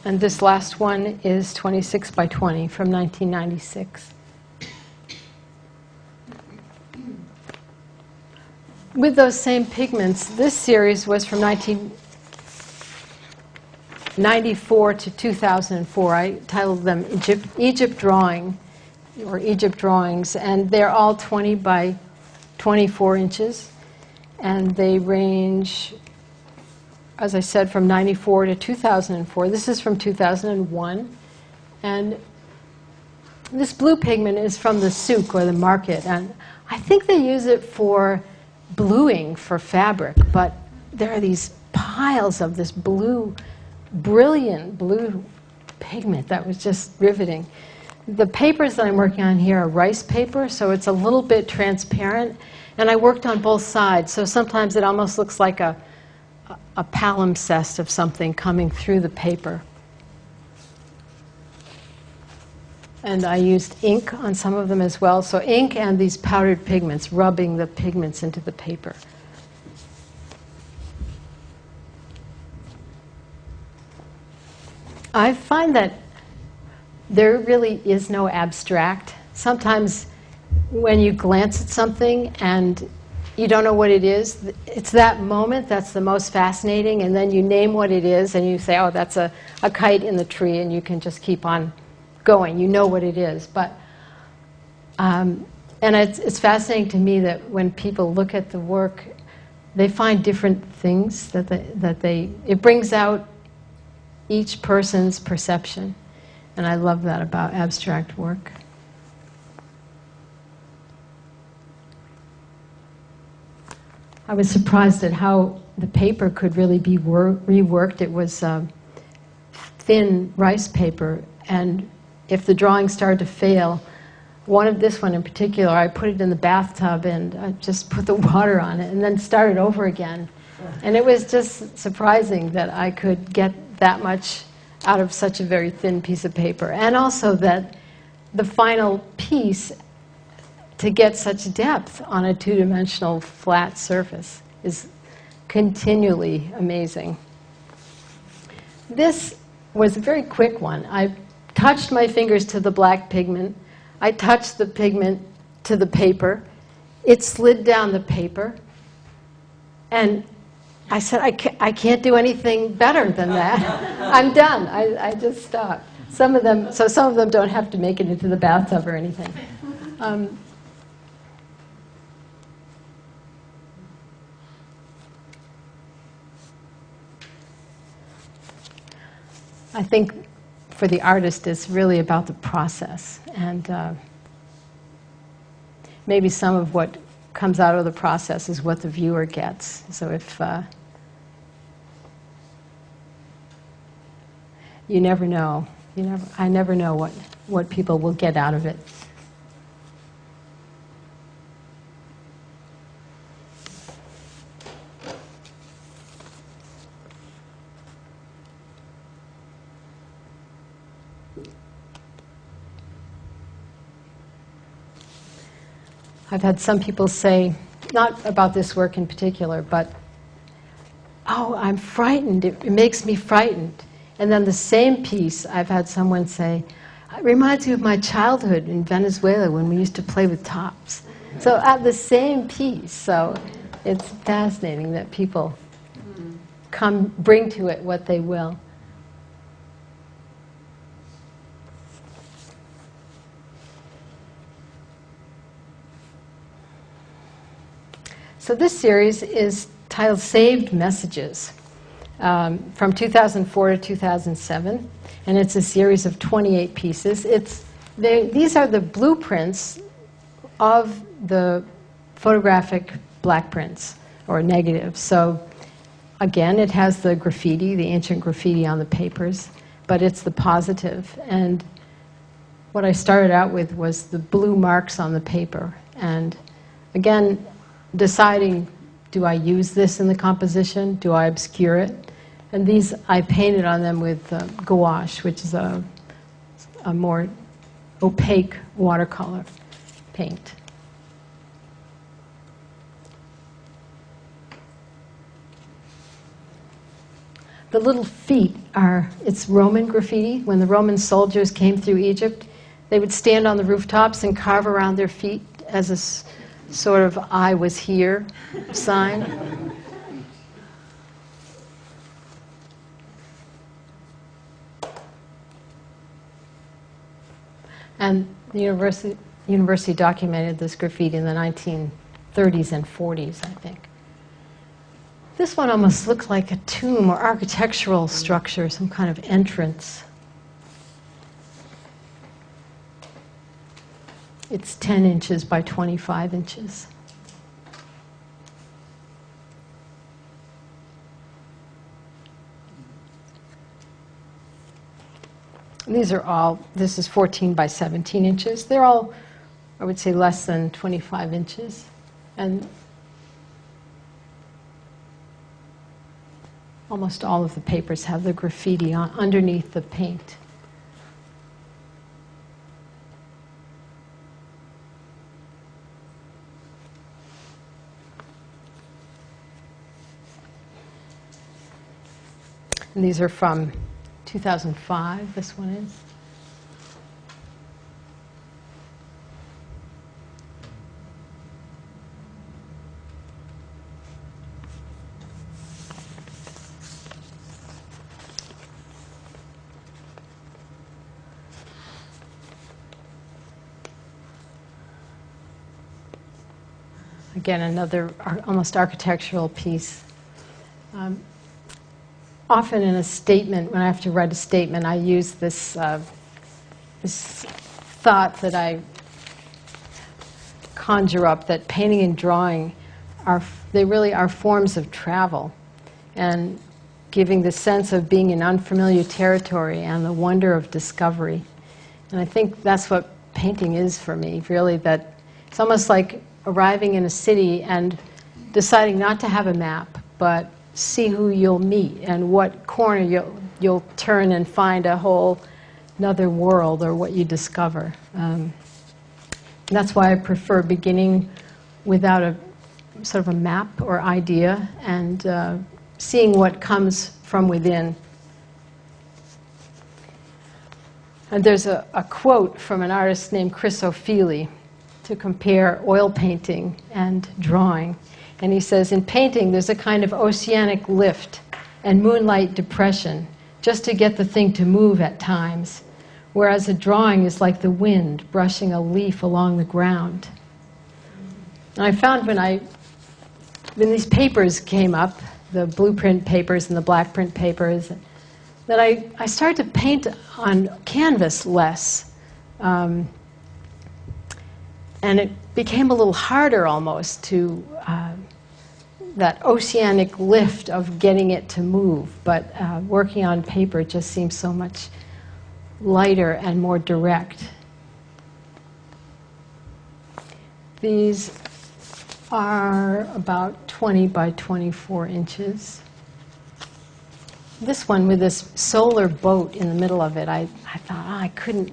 And this last one is 26 by 20 from 1996. With those same pigments, this series was from 1994 to 2004. I titled them Egypt Drawing, or Egypt Drawings, and they're all 20 by 24 inches. And they range, as I said, from 94 to 2004. This is from 2001. And this blue pigment is from the souk, or the market. And I think they use it for bluing for fabric, but there are these piles of this blue, brilliant blue pigment that was just riveting. The papers that I'm working on here are rice paper, so it's a little bit transparent, and I worked on both sides, so sometimes it almost looks like a palimpsest of something coming through the paper. And I used ink on some of them as well. So ink and these powdered pigments, rubbing the pigments into the paper. I find that there really is no abstract. Sometimes when you glance at something and you don't know what it is, it's that moment that's the most fascinating, and then you name what it is and you say, oh, that's a kite in the tree, and you can just keep on going. You know what it is. But and it's fascinating to me that when people look at the work, they find different things that it brings out each person's perception, and I love that about abstract work. I was surprised at how the paper could really be reworked. It was thin rice paper, and if the drawing started to fail, this one in particular, I put it in the bathtub and I just put the water on it and then started over again. And it was just surprising that I could get that much out of such a very thin piece of paper. And also that the final piece, to get such depth on a two-dimensional flat surface, is continually amazing. This was a very quick one. I touched my fingers to the black pigment. I touched the pigment to the paper. It slid down the paper. And I said, I can't do anything better than that. I'm done. I just stopped. Some of them don't have to make it into the bathtub or anything. I think for the artist, it's really about the process. And maybe some of what comes out of the process is what the viewer gets. So if you never know, I never know what people will get out of it. I've had some people say, not about this work in particular, but, oh, I'm frightened. It makes me frightened. And then the same piece, I've had someone say, it reminds me of my childhood in Venezuela when we used to play with tops. So at the same piece. So it's fascinating that people bring to it what they will. So this series is titled Saved Messages, from 2004 to 2007, and it's a series of 28 pieces. These are the blueprints of the photographic black prints, or negatives. So again, it has the graffiti, the ancient graffiti on the papers, but it's the positive. And what I started out with was the blue marks on the paper. And again, deciding, do I use this in the composition? Do I obscure it? And these I painted on them with gouache, which is a more opaque watercolor paint. The little feet it's Roman graffiti. When the Roman soldiers came through Egypt, they would stand on the rooftops and carve around their feet as a sort of "I was here" sign. And the university documented this graffiti in the 1930s and 40s, I think. This one almost looked like a tomb or architectural structure, some kind of entrance. It's 10 inches by 25 inches. This is 14 by 17 inches. They're all, I would say, less than 25 inches. And almost all of the papers have the graffiti underneath the paint. And these are from 2005, this one is. Again, another almost architectural piece. Often in a statement, when I have to write a statement, I use this thought that I conjure up, that painting and drawing they really are forms of travel, and giving the sense of being in unfamiliar territory and the wonder of discovery. And I think that's what painting is for me, really, that it's almost like arriving in a city and deciding not to have a map, but see who you'll meet and what corner you'll turn and find a whole another world or what you discover. That's why I prefer beginning without a sort of a map or idea and seeing what comes from within. And there's a quote from an artist named Chris O'Feely to compare oil painting and drawing. And he says, in painting, there's a kind of oceanic lift and moonlight depression just to get the thing to move at times, whereas a drawing is like the wind brushing a leaf along the ground. And I found when these papers came up, the blueprint papers and the black print papers, that I started to paint on canvas less. And it became a little harder almost to that oceanic lift of getting it to move. But working on paper just seems so much lighter and more direct. These are about 20 by 24 inches. This one with this solar boat in the middle of it, I thought, I couldn't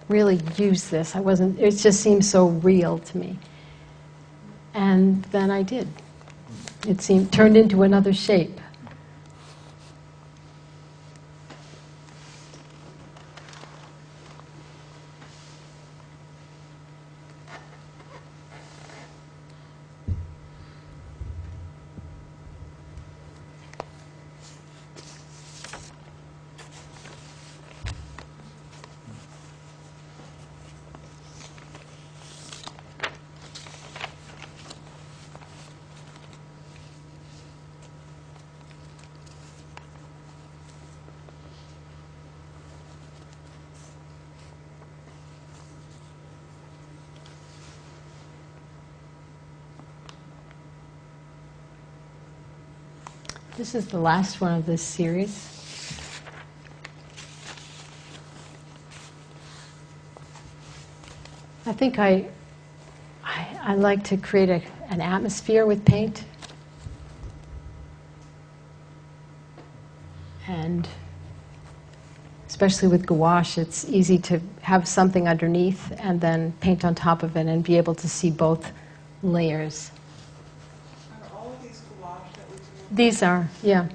really use this. It just seemed so real to me. And then I did. It turned into another shape. This is the last one of this series. I think I like to create an atmosphere with paint. And especially with gouache, it's easy to have something underneath and then paint on top of it and be able to see both layers. Are all of these gouache that we do? These are, yeah.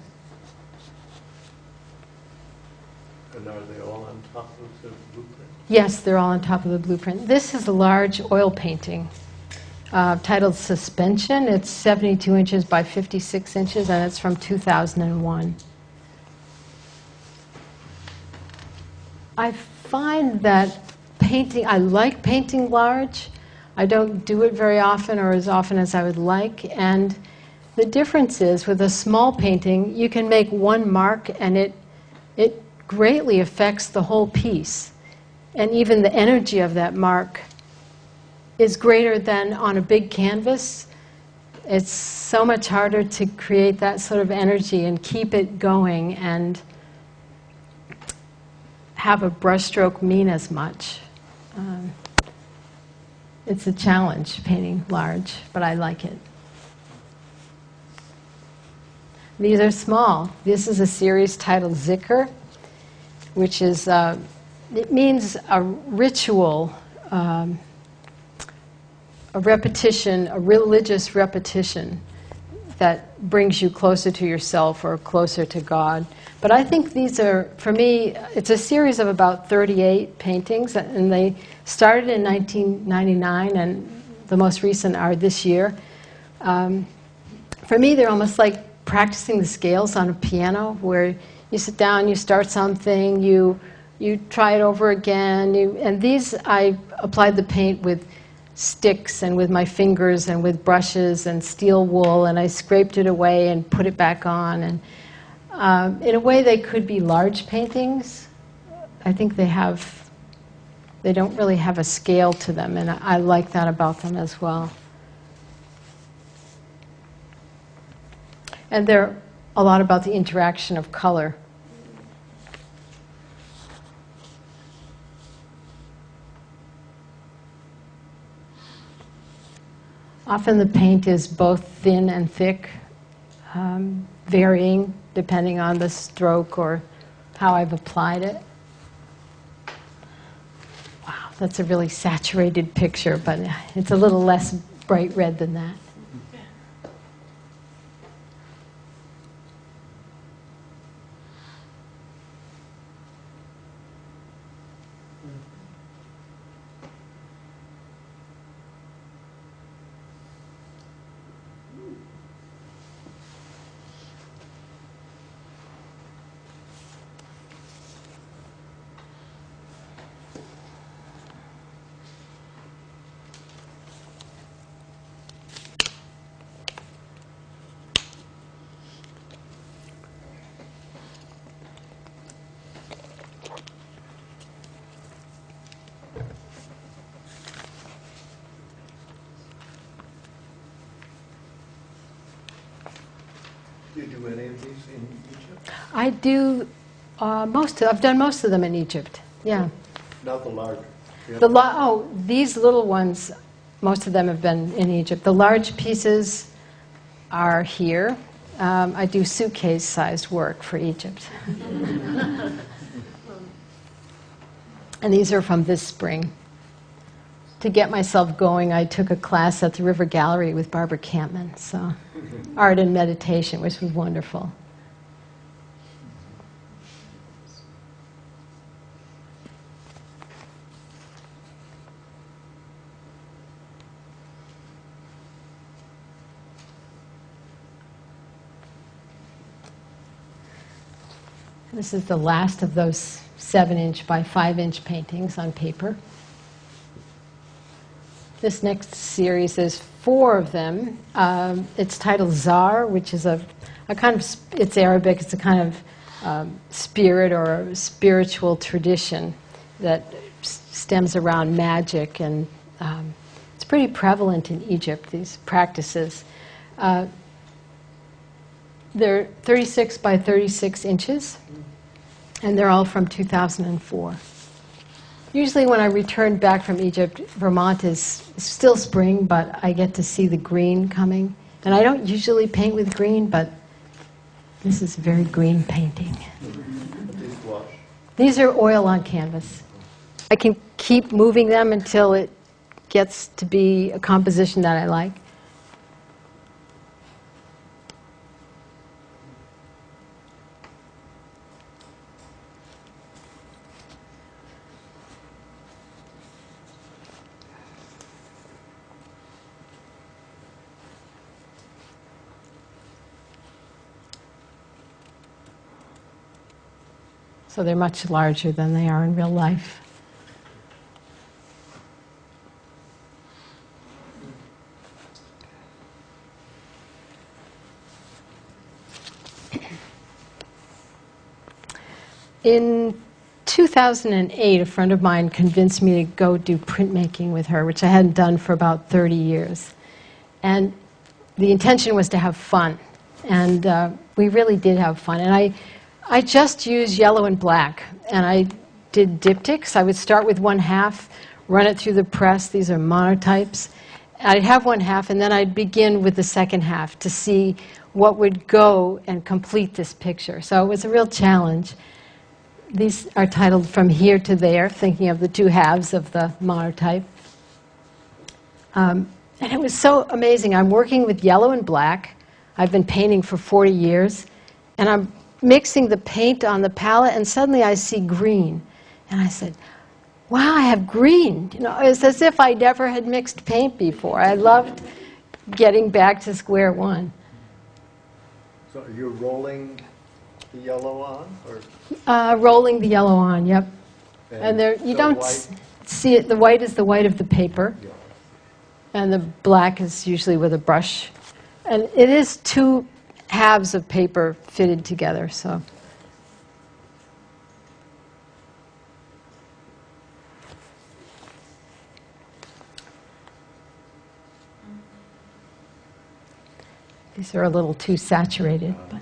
And are they all on top of the blueprint? Yes, they're all on top of the blueprint. This is a large oil painting titled Suspension. It's 72 inches by 56 inches, and it's from 2001. I find that I like painting large. I don't do it very often or as often as I would like. And the difference is, with a small painting, you can make one mark and it greatly affects the whole piece. And even the energy of that mark is greater than on a big canvas. It's so much harder to create that sort of energy and keep it going and have a brushstroke mean as much. It's a challenge painting large, but I like it. These are small. This is a series titled Zickuhr, which is, it means a ritual, a repetition, a religious repetition that brings you closer to yourself or closer to God. But I think these are, for me, it's a series of about 38 paintings, and they started in 1999, and the most recent are this year. For me, they're almost like practicing the scales on a piano, where you sit down, you start something, you try it over again. And these, I applied the paint with sticks and with my fingers and with brushes and steel wool, and I scraped it away and put it back on. And in a way, they could be large paintings. I think they don't really have a scale to them, and I like that about them as well. And they're a lot about the interaction of color. Often the paint is both thin and thick, varying depending on the stroke or how I've applied it. Wow, that's a really saturated picture, but it's a little less bright red than that. Do you do any of these in Egypt? I do I've done most of them in Egypt. Yeah. Not the large. These little ones, most of them have been in Egypt. The large pieces are here. I do suitcase-sized work for Egypt. And these are from this spring. To get myself going, I took a class at the River Gallery with Barbara Campman, so art and meditation, which was wonderful. This is the last of those 7-inch by 5-inch paintings on paper. This next series is 4 of them. It's titled Zickuhr, which is a kind of, it's Arabic, it's a kind of spirit or a spiritual tradition that stems around magic, and it's pretty prevalent in Egypt, these practices. They're 36 by 36 inches, and they're all from 2004. Usually when I return back from Egypt, Vermont is still spring, but I get to see the green coming. And I don't usually paint with green, but this is a very green painting. These are oil on canvas. I can keep moving them until it gets to be a composition that I like. So they're much larger than they are in real life. In 2008, a friend of mine convinced me to go do printmaking with her, which I hadn't done for about 30 years. And the intention was to have fun. And we really did have fun. And I just used yellow and black, and I did diptychs. I would start with 1/2, run it through the press. These are monotypes. I'd have 1/2, and then I'd begin with the second half to see what would go and complete this picture. So it was a real challenge. These are titled From Here to There, thinking of the 2 halves of the monotype. And it was so amazing. I'm working with yellow and black. I've been painting for 40 years, and I'm mixing the paint on the palette, and suddenly I see green. And I said, wow, I have green. You know, it's as if I never had mixed paint before. I loved getting back to square one. So you're rolling the yellow on? Or? Rolling the yellow on, yep. And there, you don't see it. The white is the white of the paper. Yeah. And the black is usually with a brush. And it is 2 halves of paper fitted together, so. These are a little too saturated. But.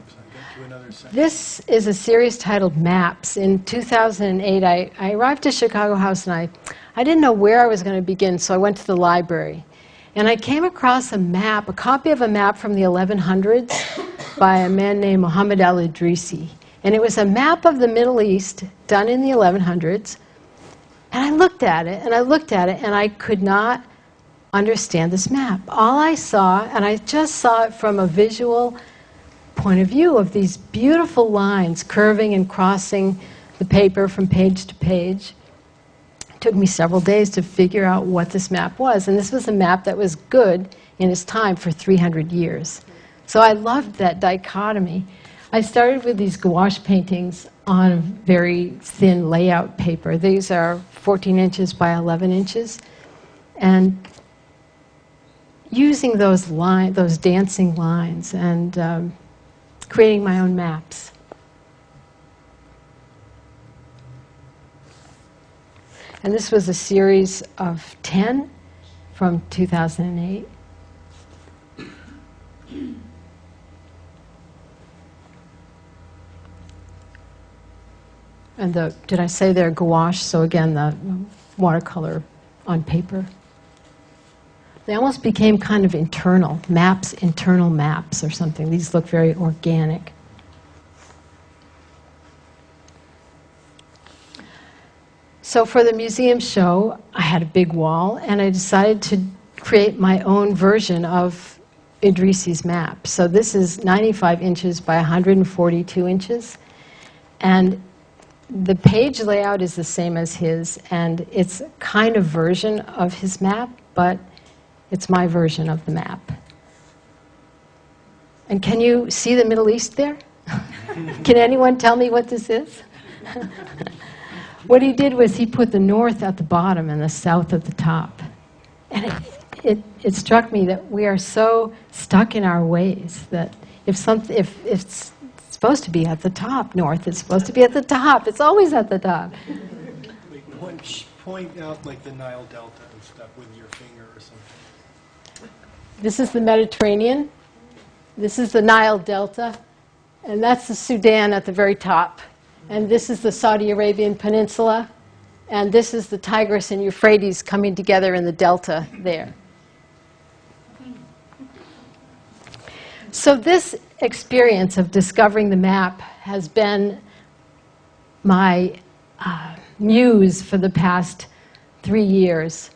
This is a series titled Maps. In 2008, I arrived to Chicago House, and I didn't know where I was going to begin, so I went to the library. And I came across a map, a copy of a map from the 1100s by a man named Muhammad al-Idrisi. And it was a map of the Middle East done in the 1100s. And I looked at it, and I looked at it, and I could not understand this map. All I saw, and I just saw it from a visual point of view of these beautiful lines curving and crossing the paper from page to page. It took me several days to figure out what this map was. And this was a map that was good in its time for 300 years. So I loved that dichotomy. I started with these gouache paintings on very thin layout paper. These are 14 inches by 11 inches. And using those dancing lines and creating my own maps. And this was a series of 10 from 2008. And did I say they're gouache? So again, the watercolor on paper. They almost became kind of internal maps or something. These look very organic. So for the museum show, I had a big wall, and I decided to create my own version of Idrisi's map. So this is 95 inches by 142 inches. And the page layout is the same as his, and it's a kind of version of his map, but it's my version of the map. And can you see the Middle East there? Can anyone tell me what this is? What he did was he put the north at the bottom and the south at the top. And it struck me that we are so stuck in our ways that if it's supposed to be at the top, north is supposed to be at the top. It's always at the top. Point out like the Nile Delta and stuff with your finger or something. This is the Mediterranean. This is the Nile Delta. And that's the Sudan at the very top. And this is the Saudi Arabian Peninsula. And this is the Tigris and Euphrates coming together in the delta there. So this experience of discovering the map has been my muse for the past 3 years.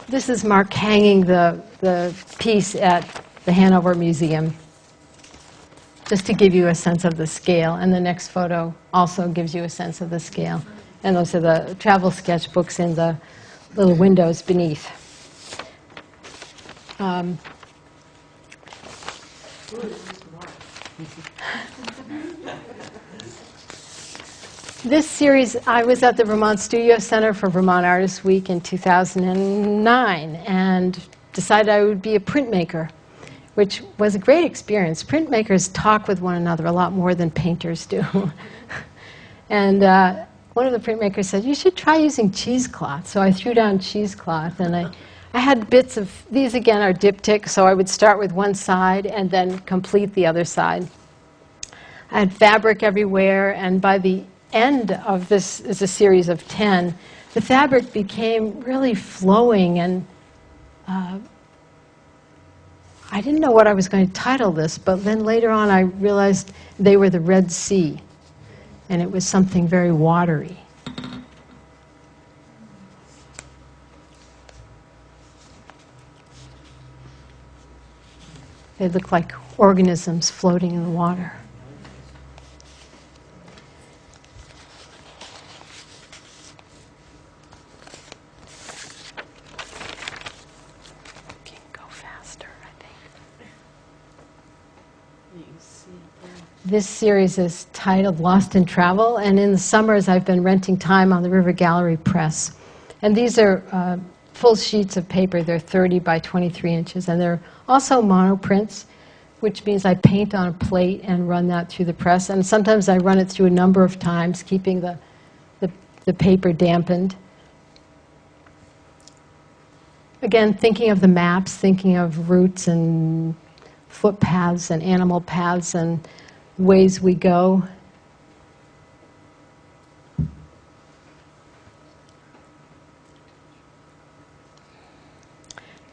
This is Mark hanging the piece at the Hanover Museum, just to give you a sense of the scale. And the next photo also gives you a sense of the scale. And those are the travel sketchbooks in the little windows beneath. This series, I was at the Vermont Studio Center for Vermont Artists Week in 2009 and decided I would be a printmaker, which was a great experience. Printmakers talk with one another a lot more than painters do. And one of the printmakers said, you should try using cheesecloth. So I threw down cheesecloth, and I had bits of, these again are diptic, so I would start with one side and then complete the other side. I had fabric everywhere, and by the end of this is a series of 10, the fabric became really flowing, and I didn't know what I was going to title this, but then later on I realized they were the Red Sea, and it was something very watery. They look like organisms floating in the water. This series is titled Lost in Travel, and in the summers I've been renting time on the River Gallery Press. And these are full sheets of paper. They're 30 by 23 inches, and they're also monoprints, which means I paint on a plate and run that through the press. And sometimes I run it through a number of times, keeping the paper dampened. Again, thinking of the maps, thinking of routes and footpaths and animal paths and ways we go.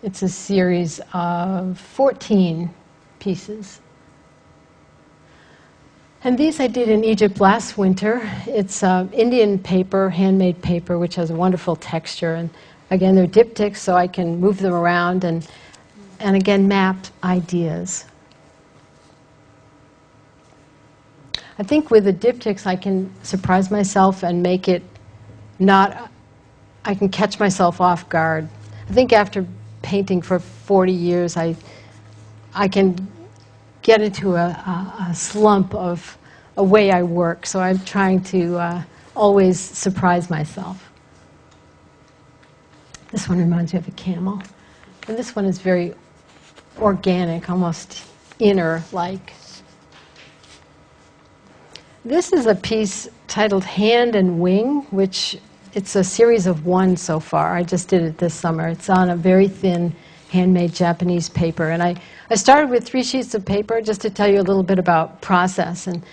It's a series of 14 pieces. And these I did in Egypt last winter. It's Indian paper, handmade paper, which has a wonderful texture. And again, they're diptychs, so I can move them around and again, map ideas. I think with the diptychs, I can surprise myself and make it not, I can catch myself off guard. I think after painting for 40 years, I can get into a slump of a way I work, so I'm trying to always surprise myself. This one reminds me of a camel. And this one is very organic, almost inner-like. This is a piece titled Hand and Wing, which it's a series of one so far. I just did it this summer. It's on a very thin handmade Japanese paper. And I started with 3 sheets of paper just to tell you a little bit about process. And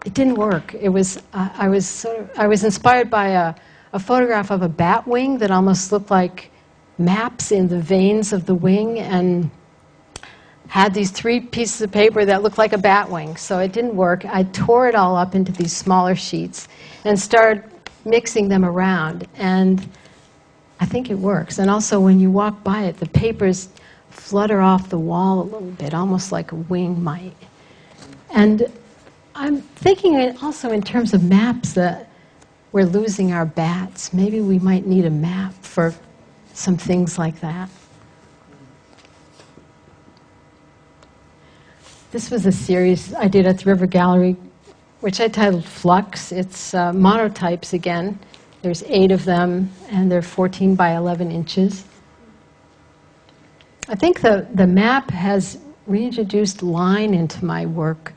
it didn't work. It was, I was inspired by a photograph of a bat wing that almost looked like maps in the veins of the wing, and had these 3 pieces of paper that looked like a bat wing. So it didn't work. I tore it all up into these smaller sheets and started mixing them around. And I think it works. And also when you walk by it, the papers flutter off the wall a little bit, almost like a wing might. And I'm thinking also in terms of maps that we're losing our bats. Maybe we might need a map for some things like that. This was a series I did at the River Gallery, which I titled Flux. It's monotypes again. There's 8 of them, and they're 14 by 11 inches. I think the map has reintroduced line into my work.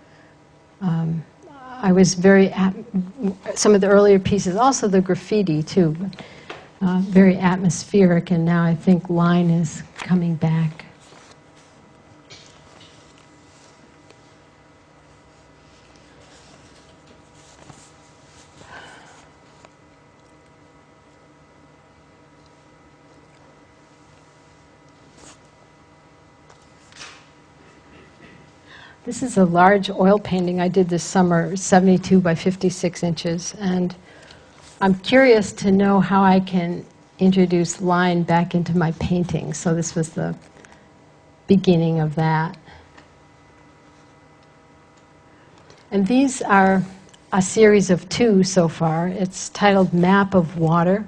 I was some of the earlier pieces, also the graffiti too, very atmospheric, and now I think line is coming back. This is a large oil painting I did this summer, 72 by 56 inches, and I'm curious to know how I can introduce line back into my painting. So this was the beginning of that. And these are a series of 2 so far. It's titled Map of Water.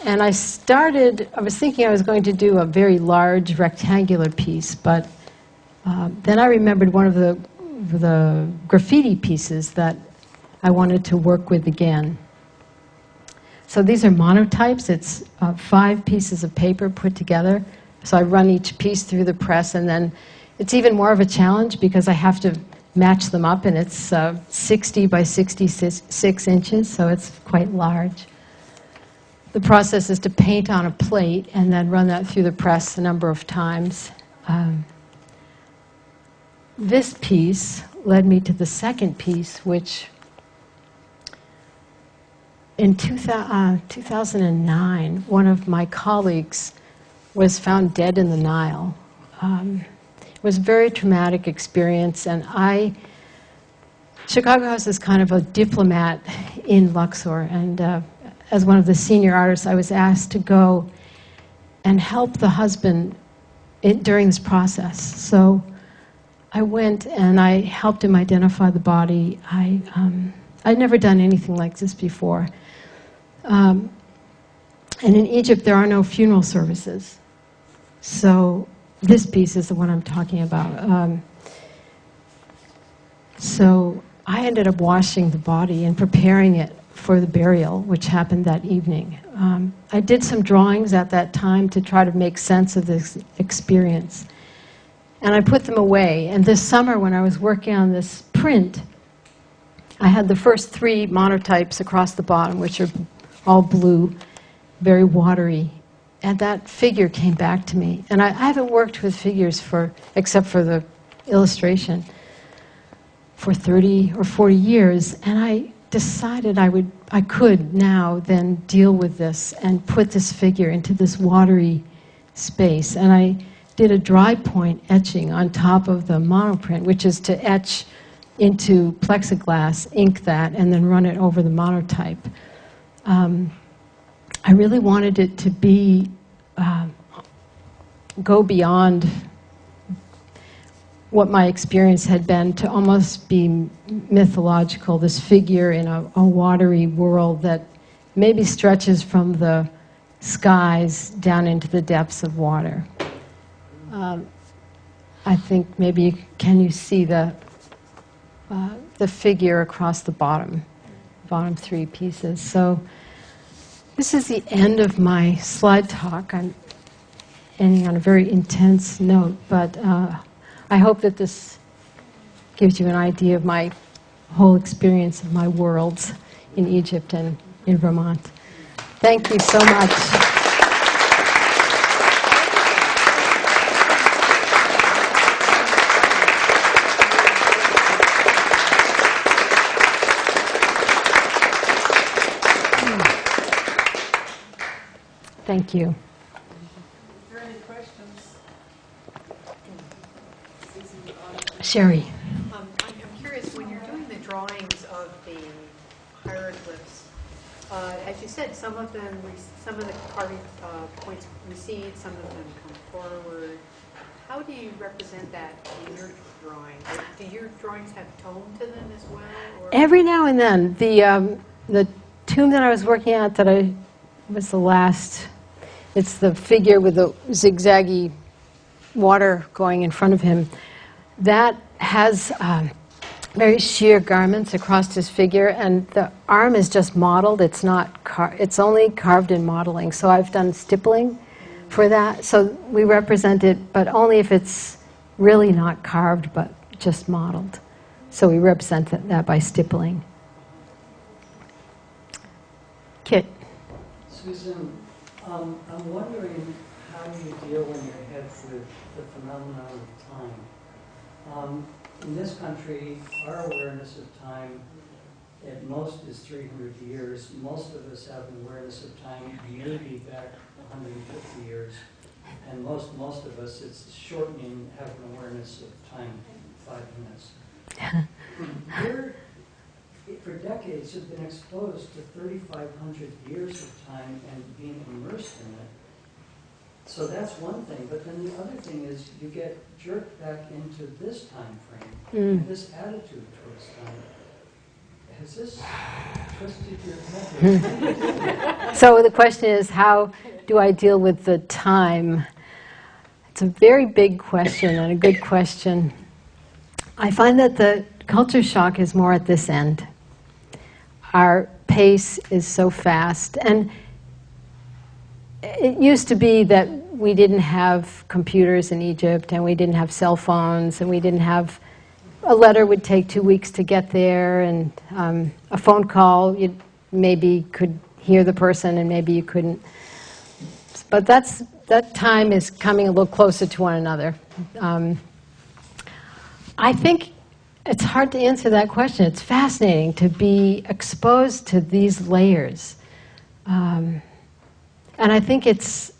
And I was thinking I was going to do a very large rectangular piece, but then I remembered one of the graffiti pieces that I wanted to work with again. So these are monotypes. It's 5 pieces of paper put together. So I run each piece through the press, and then it's even more of a challenge because I have to match them up, and it's 60 by 66 inches, so it's quite large. The process is to paint on a plate and then run that through the press a number of times. This piece led me to the second piece, which in 2009, one of my colleagues was found dead in the Nile. It was a very traumatic experience, and Chicago House is kind of a diplomat in Luxor, and as one of the senior artists, I was asked to go and help the husband during this process. So I went and I helped him identify the body. I'd never done anything like this before. And in Egypt, there are no funeral services. So this piece is the one I'm talking about. So I ended up washing the body and preparing it for the burial, which happened that evening. I did some drawings at that time to try to make sense of this experience. And I put them away. And this summer, when I was working on this print, I had the first 3 monotypes across the bottom, which are all blue, very watery. And that figure came back to me. And I haven't worked with figures except for the illustration, for 30 or 40 years. And I decided I could now then deal with this and put this figure into this watery space. And I did a dry point etching on top of the monoprint, which is to etch into plexiglass, ink that, and then run it over the monotype. I really wanted it to be, go beyond what my experience had been, to almost be mythological, this figure in a watery world that maybe stretches from the skies down into the depths of water. I think maybe, can you see the figure across the bottom three pieces? So this is the end of my slide talk. I'm ending on a very intense note, but I hope that this gives you an idea of my whole experience of my worlds in Egypt and in Vermont. Thank you so much. Thank you. Is there any questions? Sherry. I'm curious, when you're doing the drawings of the hieroglyphs, as you said, some of the carving points recede, some of them come forward. How do you represent that in your drawing? Do your drawings have tone to them as well? Or? Every now and then, the tomb that I was working at, that was the last. It's the figure with the zigzaggy water going in front of him. That has very sheer garments across his figure, and the arm is just modeled. It's not it's only carved in modeling. So I've done stippling for that. So we represent it, but only if it's really not carved, but just modeled. So we represent that by stippling. Kit. Susan, I'm wondering how you deal in your head with the phenomenon of time. In this country, our awareness of time at most is 300 years. Most of us have an awareness of time maybe back 150 years. And most of us, it's shortening, have an awareness of time 5 minutes. We're, for decades, have been exposed to 3,500 years of time and being immersed in it. So that's one thing. But then the other thing is you get jerked back into this time frame, and this attitude towards time. Has this twisted your head? So the question is, how do I deal with the time? It's a very big question and a good question. I find that the culture shock is more at this end. Our pace is so fast. And it used to be that we didn't have computers in Egypt, and we didn't have cell phones, and we didn't have, a letter would take 2 weeks to get there, and a phone call, you maybe could hear the person and maybe you couldn't. But that time is coming a little closer to one another. I think it's hard to answer that question. It's fascinating to be exposed to these layers. And I think it's,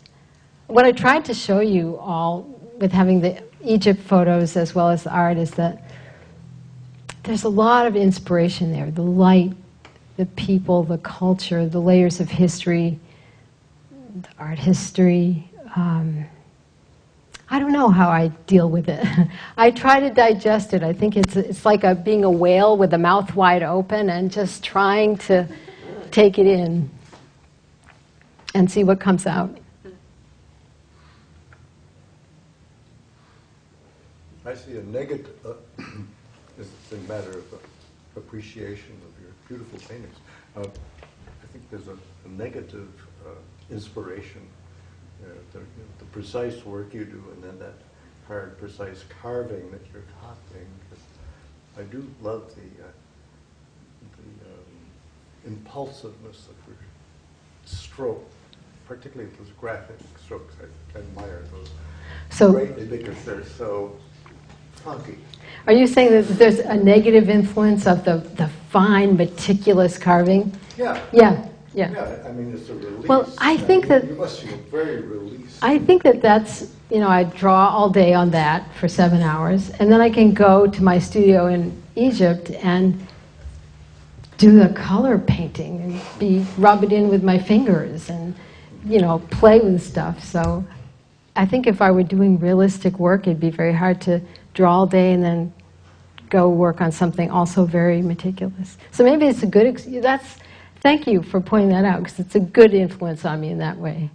what I tried to show you all with having the Egypt photos as well as the art is that there's a lot of inspiration there. The light, the people, the culture, the layers of history, the art history. I don't know how I deal with it. I try to digest it. I think it's like being a whale with the mouth wide open and just trying to take it in and see what comes out. I see a negative, it's a matter of appreciation of your beautiful paintings. I think there's a negative inspiration. The precise work you do, and then that hard, precise carving that you're copying. I do love the impulsiveness of your stroke, particularly those graphic strokes. I admire those greatly because they're so funky. Are you saying that there's a negative influence of the fine, meticulous carving? Yeah. Yeah. Yeah. Yeah, I mean, it's a release. Well, I think that you must feel very released. I think that that's, I draw all day on that for 7 hours, and then I can go to my studio in Egypt and do the color painting and rub it in with my fingers and, play with stuff. So I think if I were doing realistic work, it'd be very hard to draw all day and then go work on something also very meticulous. So maybe it's a good, thank you for pointing that out, because it's a good influence on me in that way,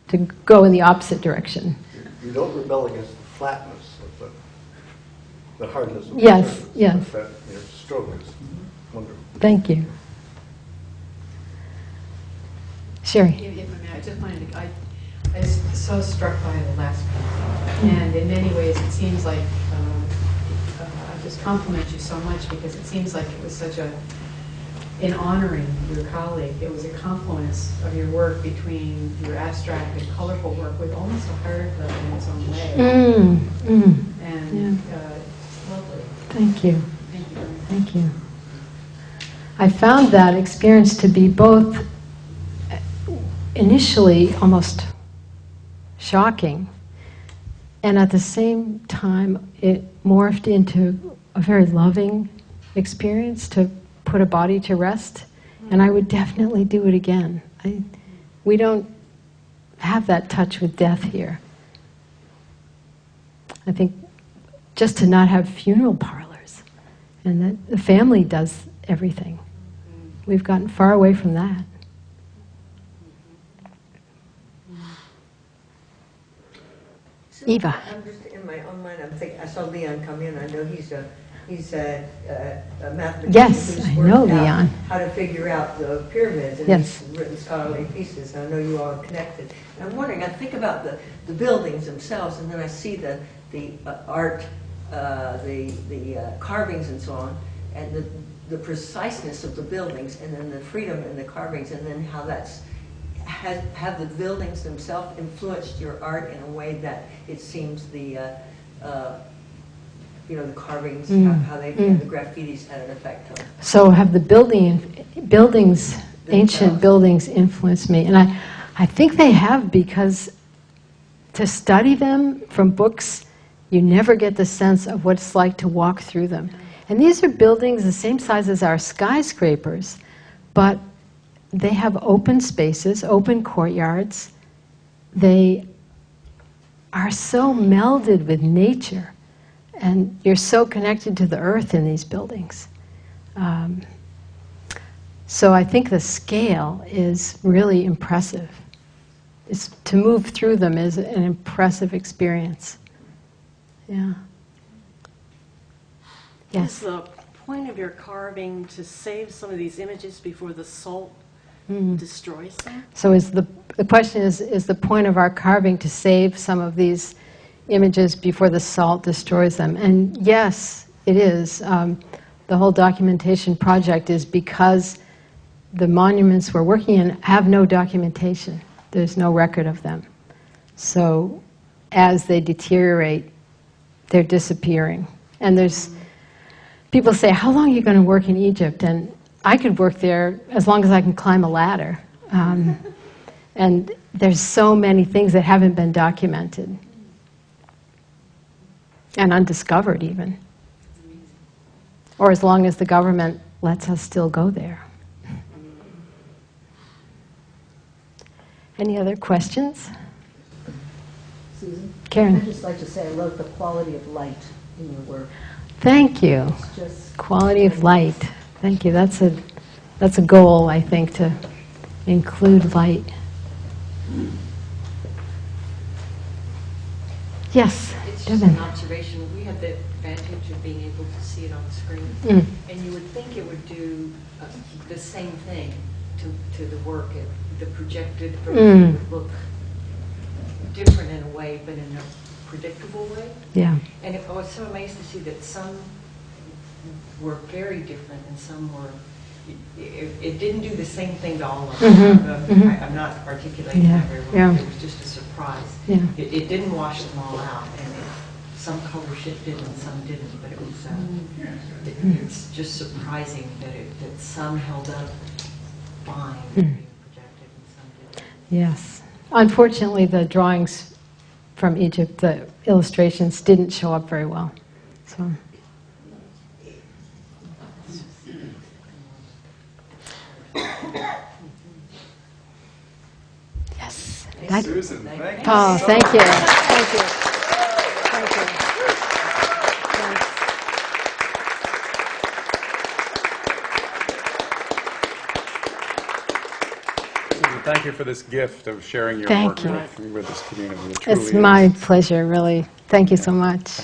to go in the opposite direction. You don't rebel against the flatness of the hardness of the Yes, surface. yes. But your stroke is wonderful. Thank you. Sherry. I just wanted to, I was so struck by the last painting, and in many ways it seems like, I just compliment you so much, because it seems like it was such in honoring your colleague, it was a confluence of your work between your abstract and colorful work with almost a hieroglyph in its own way. And it's lovely. Thank you. Thank you very much. Thank you. I found that experience to be both initially almost shocking, and at the same time it morphed into a very loving experience to put a body to rest, and I would definitely do it again. We don't have that touch with death here. I think just to not have funeral parlors, and that the family does everything. We've gotten far away from that. Eva. I'm just in my own mind. I'm thinking. I saw Leon come in. I know he's a mathematician. Yes, who's I worked know out Leon. How to figure out the pyramids, and Yes. he's written scholarly pieces. I know you all are connected. And I'm wondering. I think about the buildings themselves, and then I see the art, the carvings, and so on, and the preciseness of the buildings, and then the freedom in the carvings, and then how that's. Have the buildings themselves influenced your art in a way that it seems the carvings, how they the graffitis had an effect on? So have the buildings, ancient buildings influenced me? And I think they have, because to study them from books, you never get the sense of what it's like to walk through them. And these are buildings the same size as our skyscrapers, but they have open spaces, open courtyards. They are so melded with nature, and you're so connected to the earth in these buildings. So I think the scale is really impressive. To move through them is an impressive experience. Yeah. Yes. Is the point of your carving to save some of these images before the salt destroys them? So the question is the point of our carving to save some of these images before the salt destroys them? And yes, it is. The whole documentation project is because the monuments we're working in have no documentation. There's no record of them. So as they deteriorate, they're disappearing. And people say, how long are you going to work in Egypt? And I could work there as long as I can climb a ladder. And there's so many things that haven't been documented. And undiscovered even. Or as long as the government lets us still go there. Any other questions? Susan? Karen? I'd just like to say I love the quality of light in your work. Thank you. It's just Quality of light. Thank you. That's a goal, I think, to include light. Yes, It's just Devin. an observation. We have the advantage of being able to see it on the screen, and you would think it would do the same thing to the work. The projected version would look different in a way, but in a predictable way. Yeah. And I was so amazed to see that some were very different and some were. It didn't do the same thing to all of them. I'm not articulating that very well. Yeah. It was just a surprise. Yeah. It didn't wash them all out, and some color shifted and some didn't. But it was it's just surprising that some held up fine. Yes. Unfortunately, the drawings from Egypt, the illustrations didn't show up very well. So. Yes. Susan, thank you. Oh, so thank much. you. Thank you. Thank you. Thanks. Susan, thank you for this gift of sharing your Thank work you. with this community. It It's truly my is. pleasure, really. Thank you so much.